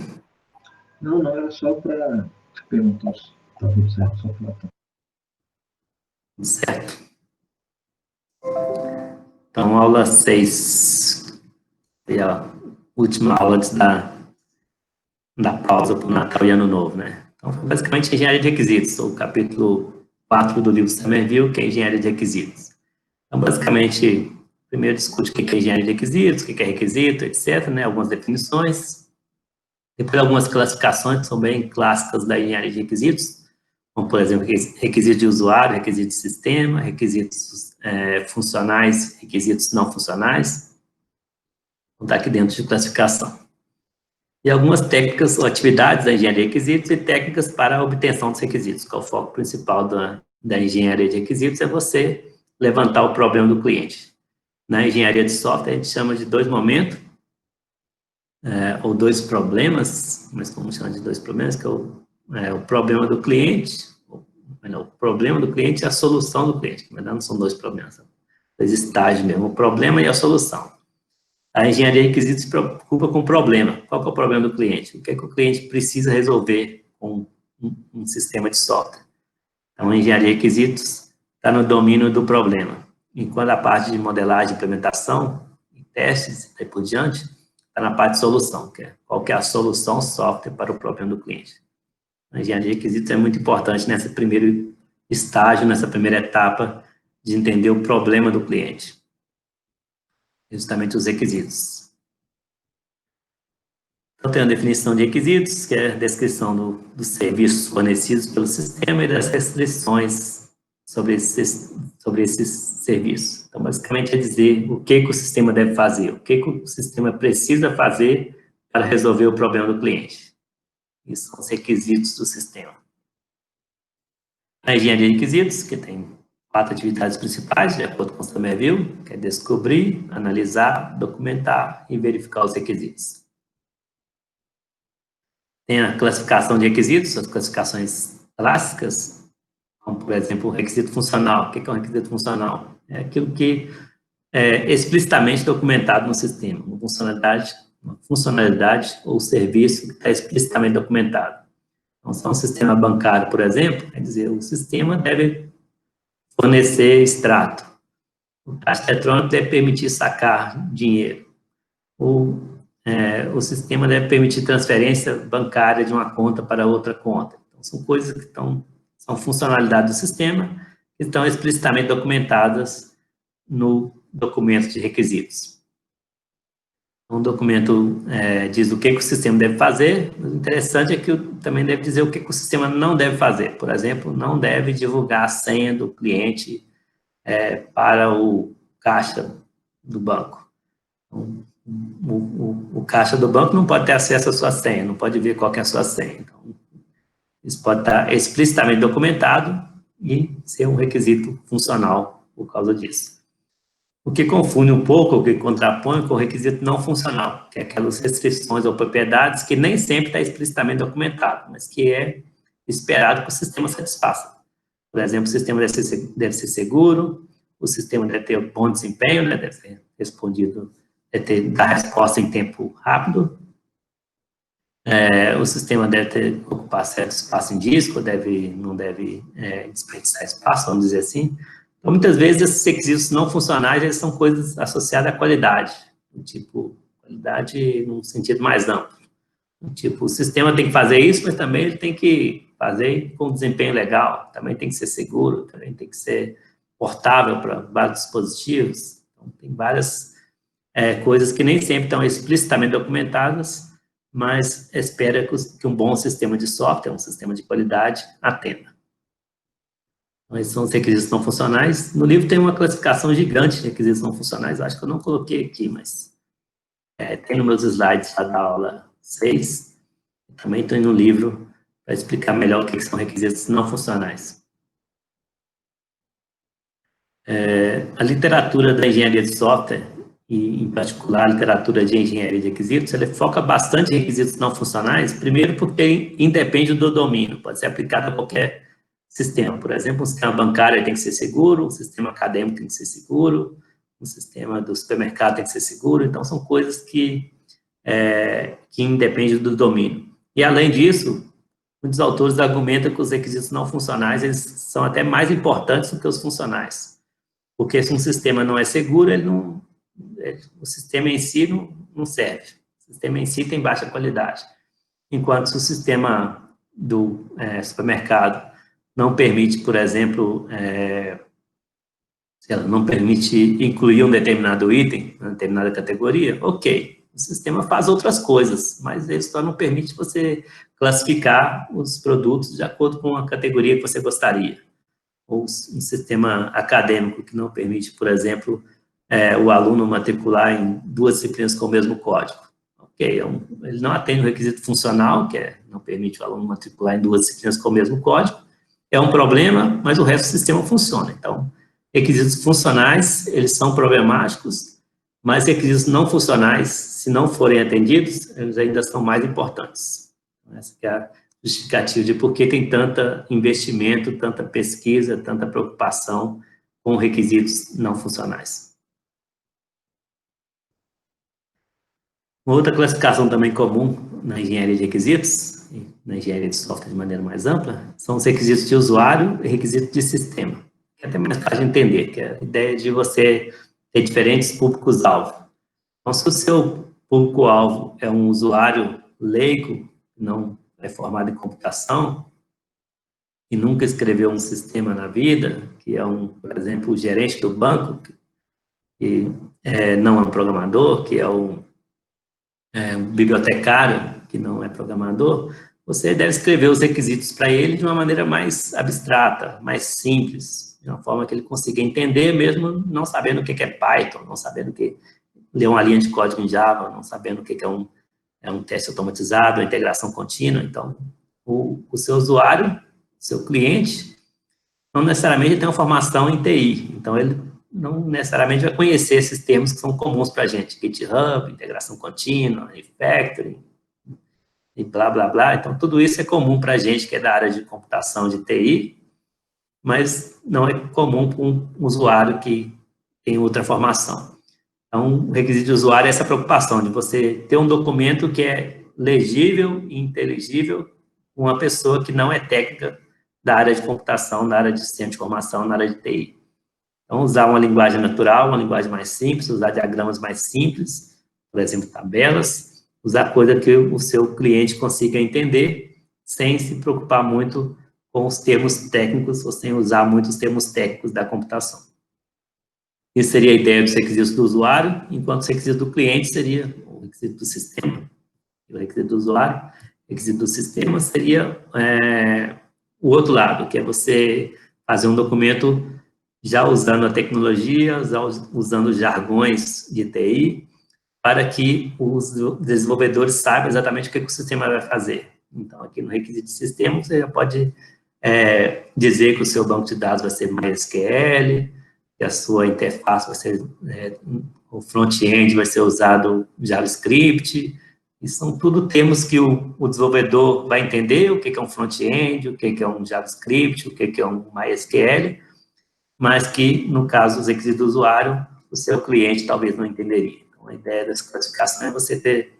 Não, era só para perguntar se está tudo certo, só para Certo. Então, aula 6 foi a última aula antes da pausa para o Natal e Ano Novo, né? Então, foi basicamente engenharia de requisitos, o capítulo 4 do livro Somerville, que é engenharia de requisitos. Então, basicamente, primeiro discute o que é engenharia de requisitos, o que é requisito, etc., né? Algumas definições. Depois, algumas classificações que são bem clássicas da engenharia de requisitos, como, por exemplo, requisito de usuário, requisito de sistema, requisitos funcionais, requisitos não funcionais. Vão estar aqui dentro de classificação. E algumas técnicas ou atividades da engenharia de requisitos e técnicas para a obtenção dos requisitos, que é o foco principal da engenharia de requisitos, é você levantar o problema do cliente. Na engenharia de software, a gente chama de 2 momentos, ou 2 problemas, mas como chama de 2 problemas, que é o problema do cliente, o problema do cliente e a solução do cliente, que na verdade não são 2 problemas, são 2 estágios mesmo, o problema e a solução. A engenharia de requisitos se preocupa com o problema. Qual que é o problema do cliente? O que é que o cliente precisa resolver com um sistema de software? Então, a engenharia de requisitos está no domínio do problema, enquanto a parte de modelagem, implementação, testes e por diante, está na parte de solução, que é qual que é a solução software para o problema do cliente. A engenharia de requisitos é muito importante nesse primeiro estágio, nessa primeira etapa de entender o problema do cliente. Justamente os requisitos. Então, tem a definição de requisitos, que é a descrição dos serviços fornecidos pelo sistema e das restrições sobre esses serviços. Então, basicamente, é dizer o que o sistema deve fazer, o que o sistema precisa fazer para resolver o problema do cliente. Isso são os requisitos do sistema. A engenharia de requisitos, que tem 4 atividades principais, de acordo com o Somerville, que é descobrir, analisar, documentar e verificar os requisitos. Tem a classificação de requisitos, as classificações clássicas, como, por exemplo, o requisito funcional. O que é um requisito funcional? É aquilo que é explicitamente documentado no sistema, uma funcionalidade ou serviço que está explicitamente documentado. Então, se é um sistema bancário, por exemplo, quer dizer, o sistema deve fornecer extrato. O caixa eletrônico deve permitir sacar dinheiro. O sistema deve permitir transferência bancária de uma conta para outra conta. Então, são coisas que são funcionalidades do sistema que estão explicitamente documentadas no documento de requisitos. Um documento diz o que o sistema deve fazer, mas o interessante é que também deve dizer o que o sistema não deve fazer. Por exemplo, não deve divulgar a senha do cliente para o caixa do banco. Então, o caixa do banco não pode ter acesso à sua senha, não pode ver qual que é a sua senha. Então, isso pode estar explicitamente documentado e ser um requisito funcional por causa disso. O que confunde um pouco, o que contrapõe com o requisito não funcional, que é aquelas restrições ou propriedades que nem sempre está explicitamente documentado, mas que é esperado que o sistema satisfaça. Por exemplo, o sistema deve ser seguro, o sistema deve ter bom desempenho, né, deve ser respondido, dar resposta em tempo rápido, O sistema deve ocupar certo espaço em disco, não deve desperdiçar espaço, vamos dizer assim. Então, muitas vezes, esses requisitos não funcionais, eles são coisas associadas à qualidade, tipo, qualidade num sentido mais amplo. Tipo, o sistema tem que fazer isso, mas também ele tem que fazer com desempenho legal, também tem que ser seguro, também tem que ser portável para vários dispositivos. Então, tem várias coisas que nem sempre estão explicitamente documentadas, mas espera que um bom sistema de software, um sistema de qualidade, atenda. Então, esses são os requisitos não funcionais. No livro tem uma classificação gigante de requisitos não funcionais, acho que eu não coloquei aqui, mas tem nos meus slides da aula 6, também estou no livro para explicar melhor o que são requisitos não funcionais. A literatura da engenharia de software, e em particular a literatura de engenharia de requisitos, ela foca bastante em requisitos não funcionais, primeiro porque independe do domínio, pode ser aplicado a qualquer sistema. Por exemplo, um sistema bancário tem que ser seguro, um sistema acadêmico tem que ser seguro, um sistema do supermercado tem que ser seguro, então são coisas que independem do domínio. E além disso, muitos autores argumentam que os requisitos não funcionais eles são até mais importantes do que os funcionais. Porque se um sistema não é seguro, o sistema em si não serve. O sistema em si tem baixa qualidade. Enquanto se o sistema do supermercado não permite, por exemplo, não permite incluir um determinado item, uma determinada categoria, ok, o sistema faz outras coisas, mas ele só não permite você classificar os produtos de acordo com a categoria que você gostaria. Ou um sistema acadêmico que não permite, por exemplo, o aluno matricular em 2 disciplinas com o mesmo código. Ok, ele não atende o requisito funcional, que não permite o aluno matricular em 2 disciplinas com o mesmo código. É um problema, mas o resto do sistema funciona. Então, requisitos funcionais, eles são problemáticos, mas requisitos não funcionais, se não forem atendidos, eles ainda são mais importantes. Essa que é a justificativa de por que tem tanto investimento, tanta pesquisa, tanta preocupação com requisitos não funcionais. Uma outra classificação também comum na engenharia de requisitos, na engenharia de software de maneira mais ampla, são os requisitos de usuário e requisitos de sistema. Que é até mais fácil de entender, que é a ideia de você ter diferentes públicos-alvo. Então, se o seu público-alvo é um usuário leigo, não é formado em computação, que nunca escreveu um sistema na vida, que é por exemplo, o gerente do banco, que não é um programador, que é um bibliotecário, que não é programador, você deve escrever os requisitos para ele de uma maneira mais abstrata, mais simples, de uma forma que ele consiga entender, mesmo não sabendo o que é Python, não sabendo o que ler uma linha de código em Java, não sabendo o que é um teste automatizado, uma integração contínua. Então, o seu usuário, seu cliente, não necessariamente tem uma formação em TI, então ele não necessariamente vai conhecer esses termos que são comuns para a gente, GitHub, integração contínua, refactoring, e blá, blá, blá. Então, tudo isso é comum para a gente que é da área de computação de TI, mas não é comum para um usuário que tem outra formação. Então, o requisito de usuário é essa preocupação de você ter um documento que é legível e inteligível com uma pessoa que não é técnica da área de computação, da área de sistema de informação, na área de TI. Então, usar uma linguagem natural, uma linguagem mais simples, usar diagramas mais simples, por exemplo, tabelas, usar coisa que o seu cliente consiga entender, sem se preocupar muito com os termos técnicos, ou sem usar muitos termos técnicos da computação. Isso seria a ideia dos requisitos do usuário, enquanto os requisitos do cliente seria o requisito do sistema. O requisito do usuário, o requisito do sistema seria o outro lado, que é você fazer um documento já usando a tecnologia, usando jargões de TI, para que os desenvolvedores saibam exatamente o que o sistema vai fazer. Então, aqui no requisito de sistema, você já pode dizer que o seu banco de dados vai ser MySQL, que a sua interface vai ser, o front-end vai ser usado JavaScript, e são tudo termos que o desenvolvedor vai entender o que é um front-end, o que é um JavaScript, o que é um MySQL, mas que, no caso dos requisitos do usuário, o seu cliente talvez não entenderia. Então, a ideia dessa classificação é você ter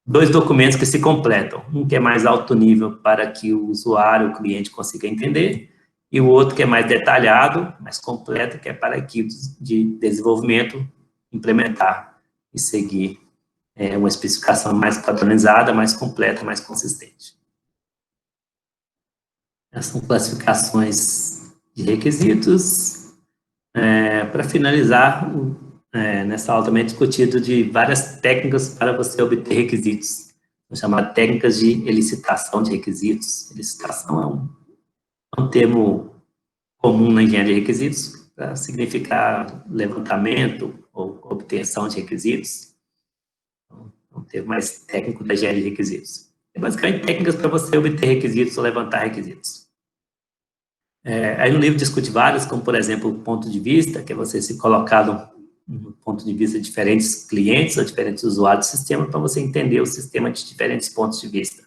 dois documentos que se completam. Um que é mais alto nível para que o usuário, o cliente, consiga entender, e o outro que é mais detalhado, mais completo, que é para equipes de desenvolvimento implementar e seguir uma especificação mais padronizada, mais completa, mais consistente. Essas são classificações de requisitos. Para finalizar, nessa aula também é discutido de várias técnicas para você obter requisitos. São chamadas técnicas de elicitação de requisitos. Elicitação é um termo comum na engenharia de requisitos para significar levantamento ou obtenção de requisitos. É um termo mais técnico da engenharia de requisitos. É basicamente técnicas para você obter requisitos ou levantar requisitos. Aí no livro discute vários, como por exemplo o ponto de vista, que é você se colocar no ponto de vista de diferentes clientes ou diferentes usuários do sistema para você entender o sistema de diferentes pontos de vista.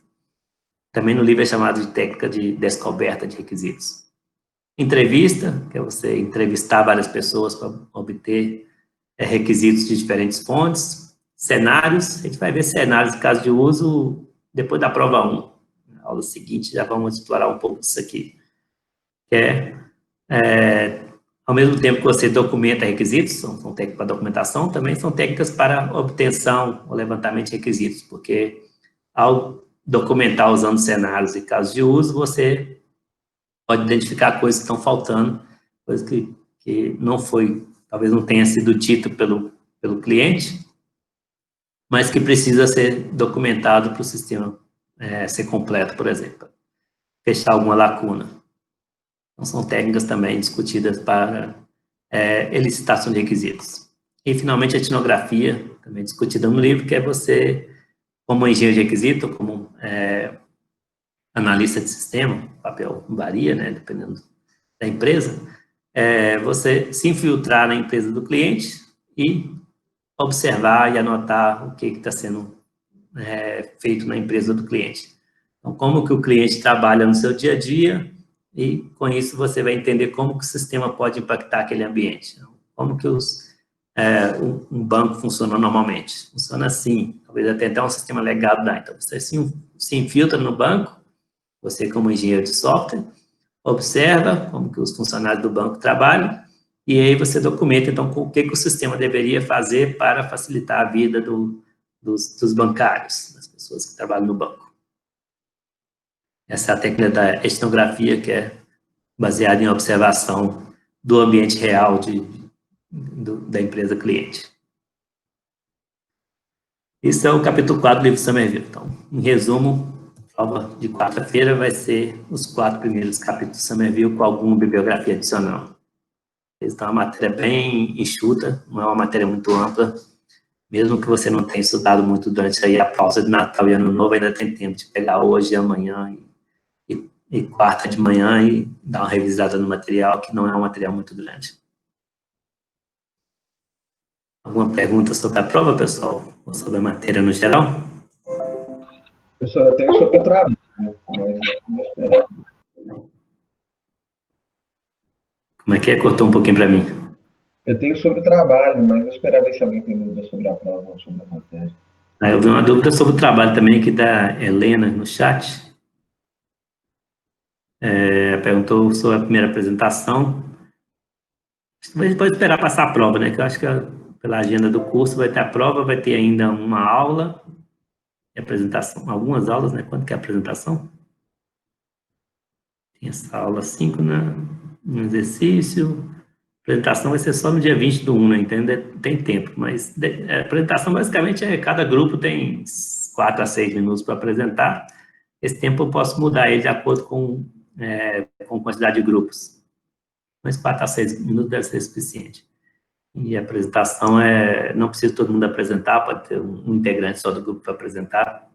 Também no livro é chamado de técnica de descoberta de requisitos. Entrevista, que é você entrevistar várias pessoas para obter requisitos de diferentes fontes. Cenários, a gente vai ver cenários de caso de uso depois da prova 1. Na aula seguinte já vamos explorar um pouco disso aqui. Ao mesmo tempo que você documenta requisitos, são técnicas para documentação, também são técnicas para obtenção ou levantamento de requisitos, porque ao documentar usando cenários e casos de uso, você pode identificar coisas que estão faltando, coisas que não foi, talvez não tenha sido dito pelo cliente, mas que precisa ser documentado para o sistema ser completo, por exemplo, fechar alguma lacuna. Então, são técnicas também discutidas para elicitação de requisitos. E, finalmente, a etnografia, também discutida no livro, que é você, como engenheiro de requisito, como analista de sistema, o papel varia, né, dependendo da empresa, você se infiltrar na empresa do cliente e observar e anotar o que está sendo feito na empresa do cliente. Então, como que o cliente trabalha no seu dia a dia, e com isso você vai entender como que o sistema pode impactar aquele ambiente. Como que um banco funciona normalmente. Funciona assim, talvez até um sistema legado dá. Então, você se infiltra no banco, você como engenheiro de software, observa como que os funcionários do banco trabalham, e aí você documenta, então, o que o sistema deveria fazer para facilitar a vida dos bancários, das pessoas que trabalham no banco. Essa é a técnica da etnografia, que é baseada em observação do ambiente real da empresa cliente. Isso é o capítulo 4 do livro Somerville. Então, em resumo, a prova de quarta-feira vai ser os 4 primeiros capítulos do Somerville com alguma bibliografia adicional. Então, é uma matéria bem enxuta, não é uma matéria muito ampla. Mesmo que você não tenha estudado muito durante aí a pausa de Natal e Ano Novo, ainda tem tempo de pegar hoje e amanhã e quarta de manhã e dar uma revisada no material, que não é um material muito grande. Alguma pergunta sobre a prova, pessoal? Ou sobre a matéria no geral? Pessoal, eu tenho sobre o trabalho, mas vamos esperar. Como é que é? Cortou um pouquinho para mim. Eu tenho sobre o trabalho, mas vou esperar ver se alguém tem dúvida sobre a prova ou sobre a matéria. Eu vi uma dúvida sobre o trabalho também aqui da Helena no chat. Perguntou sobre a primeira apresentação. A gente pode esperar passar a prova, né? Que eu acho que pela agenda do curso vai ter a prova, vai ter ainda uma aula e apresentação. Algumas aulas, né? Quando que é a apresentação? Tem essa aula 5 no exercício. A apresentação vai ser só no dia 20 do 1, né? Então ainda tem tempo. Mas a apresentação basicamente cada grupo tem 4 a 6 minutos para apresentar. Esse tempo eu posso mudar ele de acordo com a quantidade de grupos. Mas 4 a 6 minutos deve ser suficiente. E a apresentação não precisa todo mundo apresentar, pode ter um integrante só do grupo para apresentar.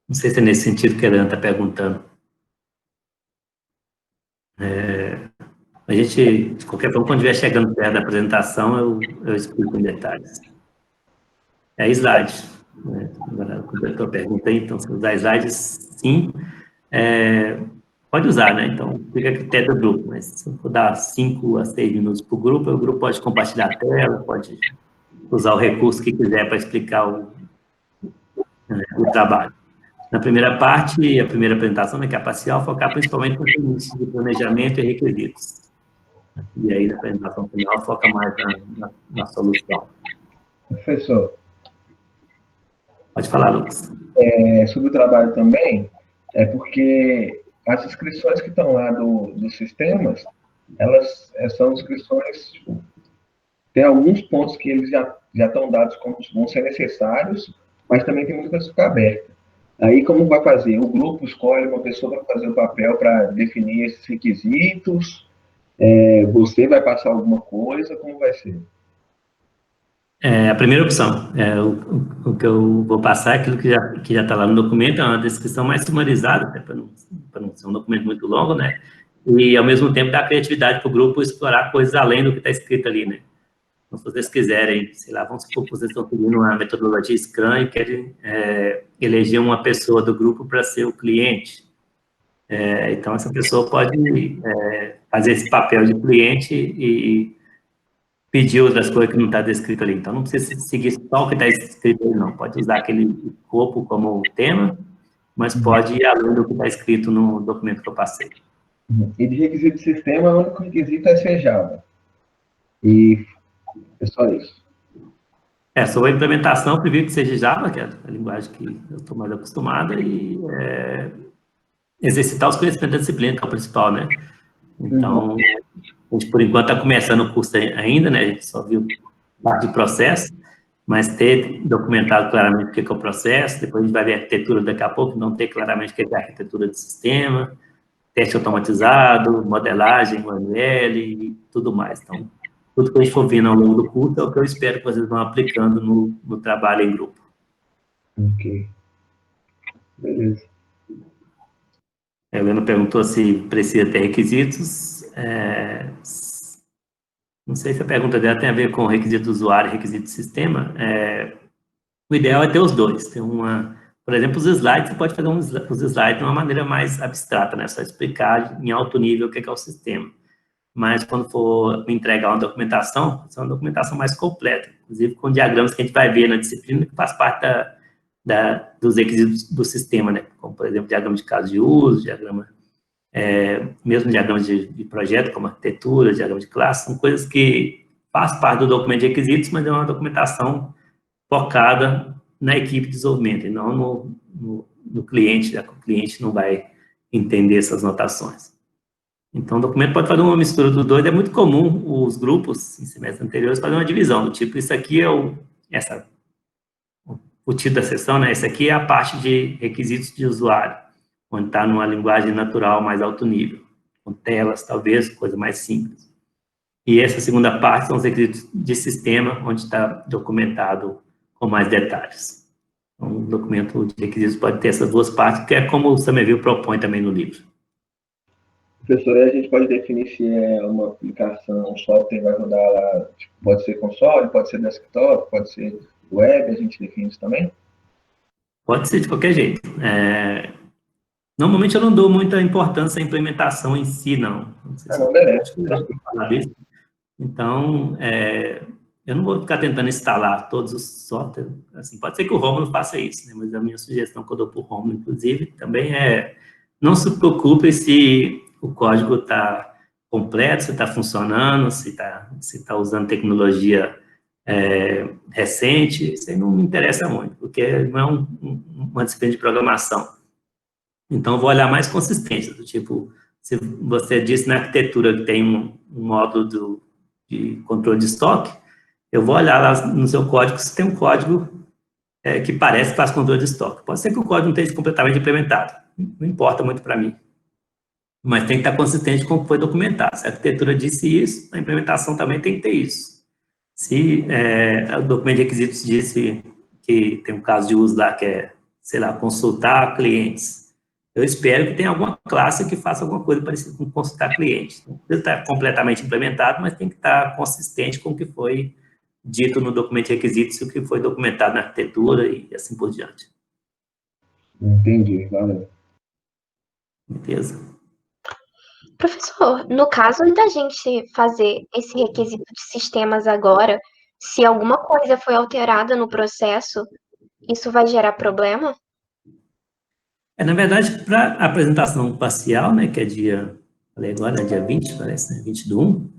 Não sei se é nesse sentido que a Helena está perguntando. A gente, de qualquer forma, quando estiver chegando perto da apresentação, eu explico em detalhes. Slide. Agora, completou a pergunta aí, então, se usar slides, sim. Pode usar, né? Então, fica a critério do grupo, mas se eu for dar 5 a 6 minutos para o grupo pode compartilhar a tela, pode usar o recurso que quiser para explicar o trabalho. Na primeira parte, a primeira apresentação, né, que é a parcial, focar principalmente nos limites de planejamento e requisitos. E aí, na apresentação final, foca mais na solução. Professor, Pode falar, Lucas. sobre o trabalho também, é porque as inscrições que estão lá dos sistemas, elas são inscrições, tipo, tem alguns pontos que eles já estão dados como vão ser necessários, mas também tem muita coisa que fica aberta. Aí, como vai fazer? O grupo escolhe uma pessoa para fazer o papel para definir esses requisitos, você vai passar alguma coisa, como vai ser? A primeira opção, o que eu vou passar é aquilo que já está lá no documento, é uma descrição mais sumarizada, para não ser um documento muito longo, né? E, ao mesmo tempo, dar criatividade para o grupo explorar coisas além do que está escrito ali, né? Então, se vocês quiserem, sei lá, vamos supor que vocês estão seguindo uma metodologia Scrum e querem eleger uma pessoa do grupo para ser o cliente. Então, essa pessoa pode fazer esse papel de cliente e pedir outras coisas que não está descrito ali. Então, não precisa seguir só o que está escrito ali, não. Pode usar aquele escopo como tema, mas pode ir além do que está escrito no documento que eu passei. E de requisito de sistema, o único requisito é ser Java. E é só isso. Sobre a implementação, eu prefiro que seja Java, que é a linguagem que eu estou mais acostumado, e exercitar os conhecimentos da disciplina, que é o principal, né? Então, a gente, por enquanto, está começando o curso ainda, né? A gente só viu parte de processo, mas ter documentado claramente o que é o processo, depois a gente vai ver a arquitetura daqui a pouco, não ter claramente o que é a arquitetura de sistema, teste automatizado, modelagem, UML e tudo mais. Então, tudo que a gente for vendo ao longo do curso é o que eu espero que vocês vão aplicando no trabalho em grupo. Ok. Beleza. A Helena perguntou se precisa ter requisitos. Não sei se a pergunta dela tem a ver com requisito do usuário e requisito do sistema. O ideal é ter os dois. Por exemplo, os slides, você pode fazer os slides de uma maneira mais abstrata, né? Só explicar em alto nível o que é o sistema. Mas quando for me entregar uma documentação, é uma documentação mais completa, inclusive com diagramas que a gente vai ver na disciplina, que faz parte dos requisitos do sistema, né? Como, por exemplo, diagrama de caso de uso, mesmo diagramas de projeto, como arquitetura, diagrama de classe, são coisas que faz parte do documento de requisitos, mas é uma documentação focada na equipe de desenvolvimento, e não no cliente, já que o cliente não vai entender essas notações. Então, o documento pode fazer uma mistura dos dois. É muito comum os grupos, em semestres anteriores, fazer uma divisão, do tipo, isso aqui é o título da sessão, né? Isso aqui é a parte de requisitos de usuário, onde está numa linguagem natural mais alto nível, com telas, talvez, coisa mais simples. E essa segunda parte são os requisitos de sistema, onde está documentado com mais detalhes. Então, o documento de requisitos pode ter essas duas partes, que é como o Somerville propõe também no livro. Professor, a gente pode definir se é uma aplicação, um software vai rodar lá, tipo, pode ser console, pode ser desktop, pode ser web, a gente define isso também? Pode ser de qualquer jeito. Normalmente eu não dou muita importância à implementação em si, não. Não sei se Não, beleza. falar disso. Então, eu não vou ficar tentando instalar todos os softwares. Assim, pode ser que o Rômulo faça isso, né? Mas a minha sugestão que eu dou para o Rômulo, inclusive, também não se preocupe se o código está completo, se está funcionando, se está usando tecnologia recente. Isso aí não me interessa muito, porque não é uma disciplina de programação. Então, eu vou olhar mais consistência, do tipo, se você disse na arquitetura que tem um módulo de controle de estoque, eu vou olhar lá no seu código se tem um código que parece que faz controle de estoque. Pode ser que o código não esteja completamente implementado, não importa muito para mim. Mas tem que estar consistente com o que foi documentado. Se a arquitetura disse isso, a implementação também tem que ter isso. Se o documento de requisitos disse que tem um caso de uso lá que é, sei lá, consultar clientes, eu espero que tenha alguma classe que faça alguma coisa parecida com consultar clientes. Não precisa estar completamente implementado, mas tem que estar consistente com o que foi dito no documento de requisitos e o que foi documentado na arquitetura e assim por diante. Entendi, valeu. Beleza? Professor, no caso da gente fazer esse requisito de sistemas agora, se alguma coisa foi alterada no processo isso vai gerar problema? Na verdade, para a apresentação parcial, né, que é falei agora, dia 20, parece, né, 20 do 1,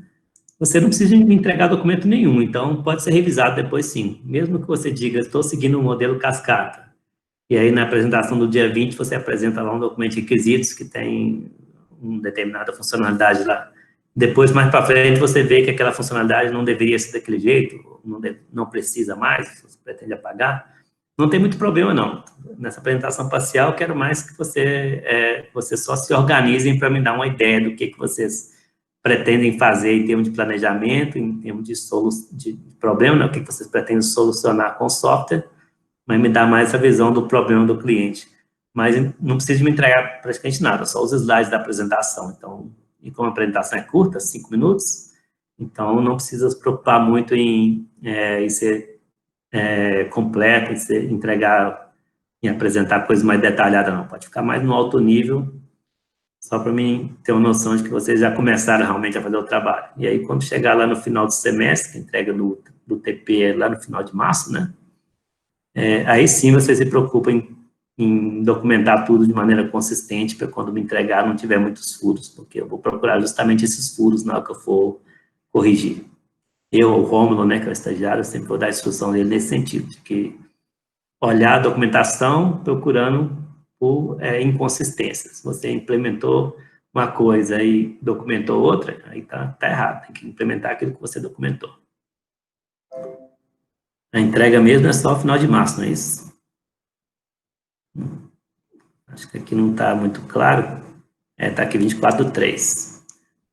você não precisa me entregar documento nenhum, então pode ser revisado depois sim. Mesmo que você diga, estou seguindo o modelo cascata, e aí na apresentação do dia 20 você apresenta lá um documento de requisitos que tem uma determinada funcionalidade lá. Depois, mais para frente, você vê que aquela funcionalidade não deveria ser daquele jeito, não precisa mais, você pretende apagar, não tem muito problema não. Nessa apresentação parcial, eu quero mais que vocês só se organizem para me dar uma ideia do que vocês pretendem fazer em termos de planejamento, em termos de problema, né, o que vocês pretendem solucionar com o software, mas me dá mais a visão do problema do cliente. Mas não precisa me entregar praticamente nada, só os slides da apresentação. Então, e como a apresentação é curta, 5 minutos, então não precisa se preocupar muito em ser completo, em entregar, em apresentar coisas mais detalhadas, não. Pode ficar mais no alto nível, só para mim ter uma noção de que vocês já começaram realmente a fazer o trabalho. E aí, quando chegar lá no final do semestre, que entrega do TP lá no final de março, né? Aí sim vocês se preocupam em documentar tudo de maneira consistente para quando me entregar não tiver muitos furos, porque eu vou procurar justamente esses furos na hora que eu for corrigir. Eu, o Rômulo, né, que é o estagiário, sempre vou dar a instrução dele nesse sentido, de que olhar a documentação procurando por inconsistências. Se você implementou uma coisa e documentou outra, aí tá errado, tem que implementar aquilo que você documentou. A entrega mesmo é só no final de março, não é isso? Acho que aqui não está muito claro. Está aqui 24/3.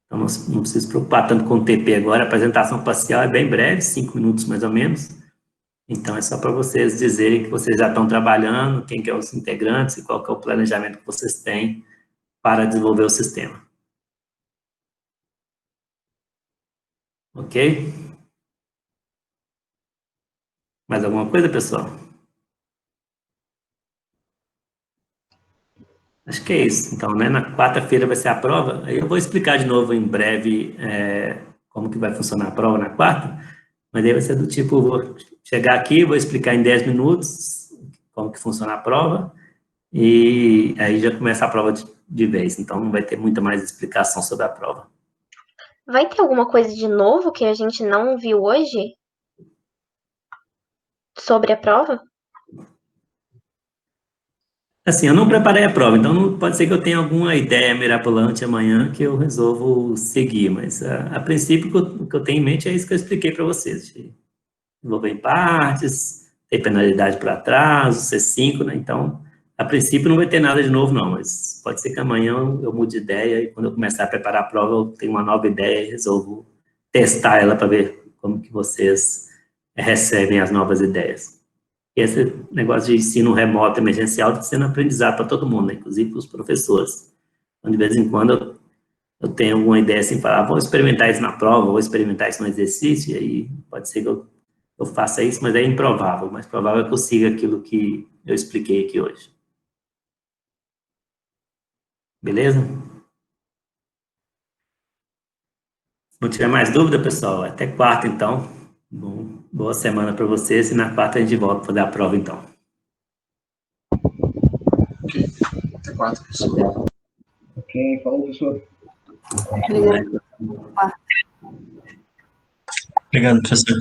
Então, não precisa se preocupar tanto com o TP agora. A apresentação parcial é bem breve, 5 minutos mais ou menos. Então, é só para vocês dizerem que vocês já estão trabalhando, quem que é os integrantes e qual que é o planejamento que vocês têm para desenvolver o sistema. Ok? Mais alguma coisa, pessoal? Acho que é isso. Então, né, na quarta-feira vai ser a prova. Aí eu vou explicar de novo em breve como que vai funcionar a prova na quarta. Mas aí vai ser do tipo, vou chegar aqui, vou explicar em 10 minutos como que funciona a prova. E aí já começa a prova de vez. Então, não vai ter muita mais explicação sobre a prova. Vai ter alguma coisa de novo que a gente não viu hoje sobre a prova? Assim, eu não preparei a prova, então pode ser que eu tenha alguma ideia mirabolante amanhã que eu resolvo seguir, mas a princípio o que eu tenho em mente é isso que eu expliquei para vocês, de envolver em partes, ter penalidade para atraso, C5, né? Então, a princípio não vai ter nada de novo não, mas pode ser que amanhã eu mude de ideia e quando eu começar a preparar a prova eu tenho uma nova ideia e resolvo testar ela para ver como que vocês recebem as novas ideias. E esse negócio de ensino remoto emergencial está sendo aprendizado para todo mundo, né? Inclusive para os professores. Então, de vez em quando, eu tenho alguma ideia assim, falar, vou experimentar isso na prova, vou experimentar isso no exercício, e aí pode ser que eu faça isso, mas é improvável. Mais provável é que eu siga aquilo que eu expliquei aqui hoje. Beleza? Se não tiver mais dúvida, pessoal, até quarta, então. Bom, boa semana para vocês, e na quarta a gente volta para fazer a prova, então. Ok. Até quarta, professor. Ok, falou, professor. Obrigada. Obrigado, professor.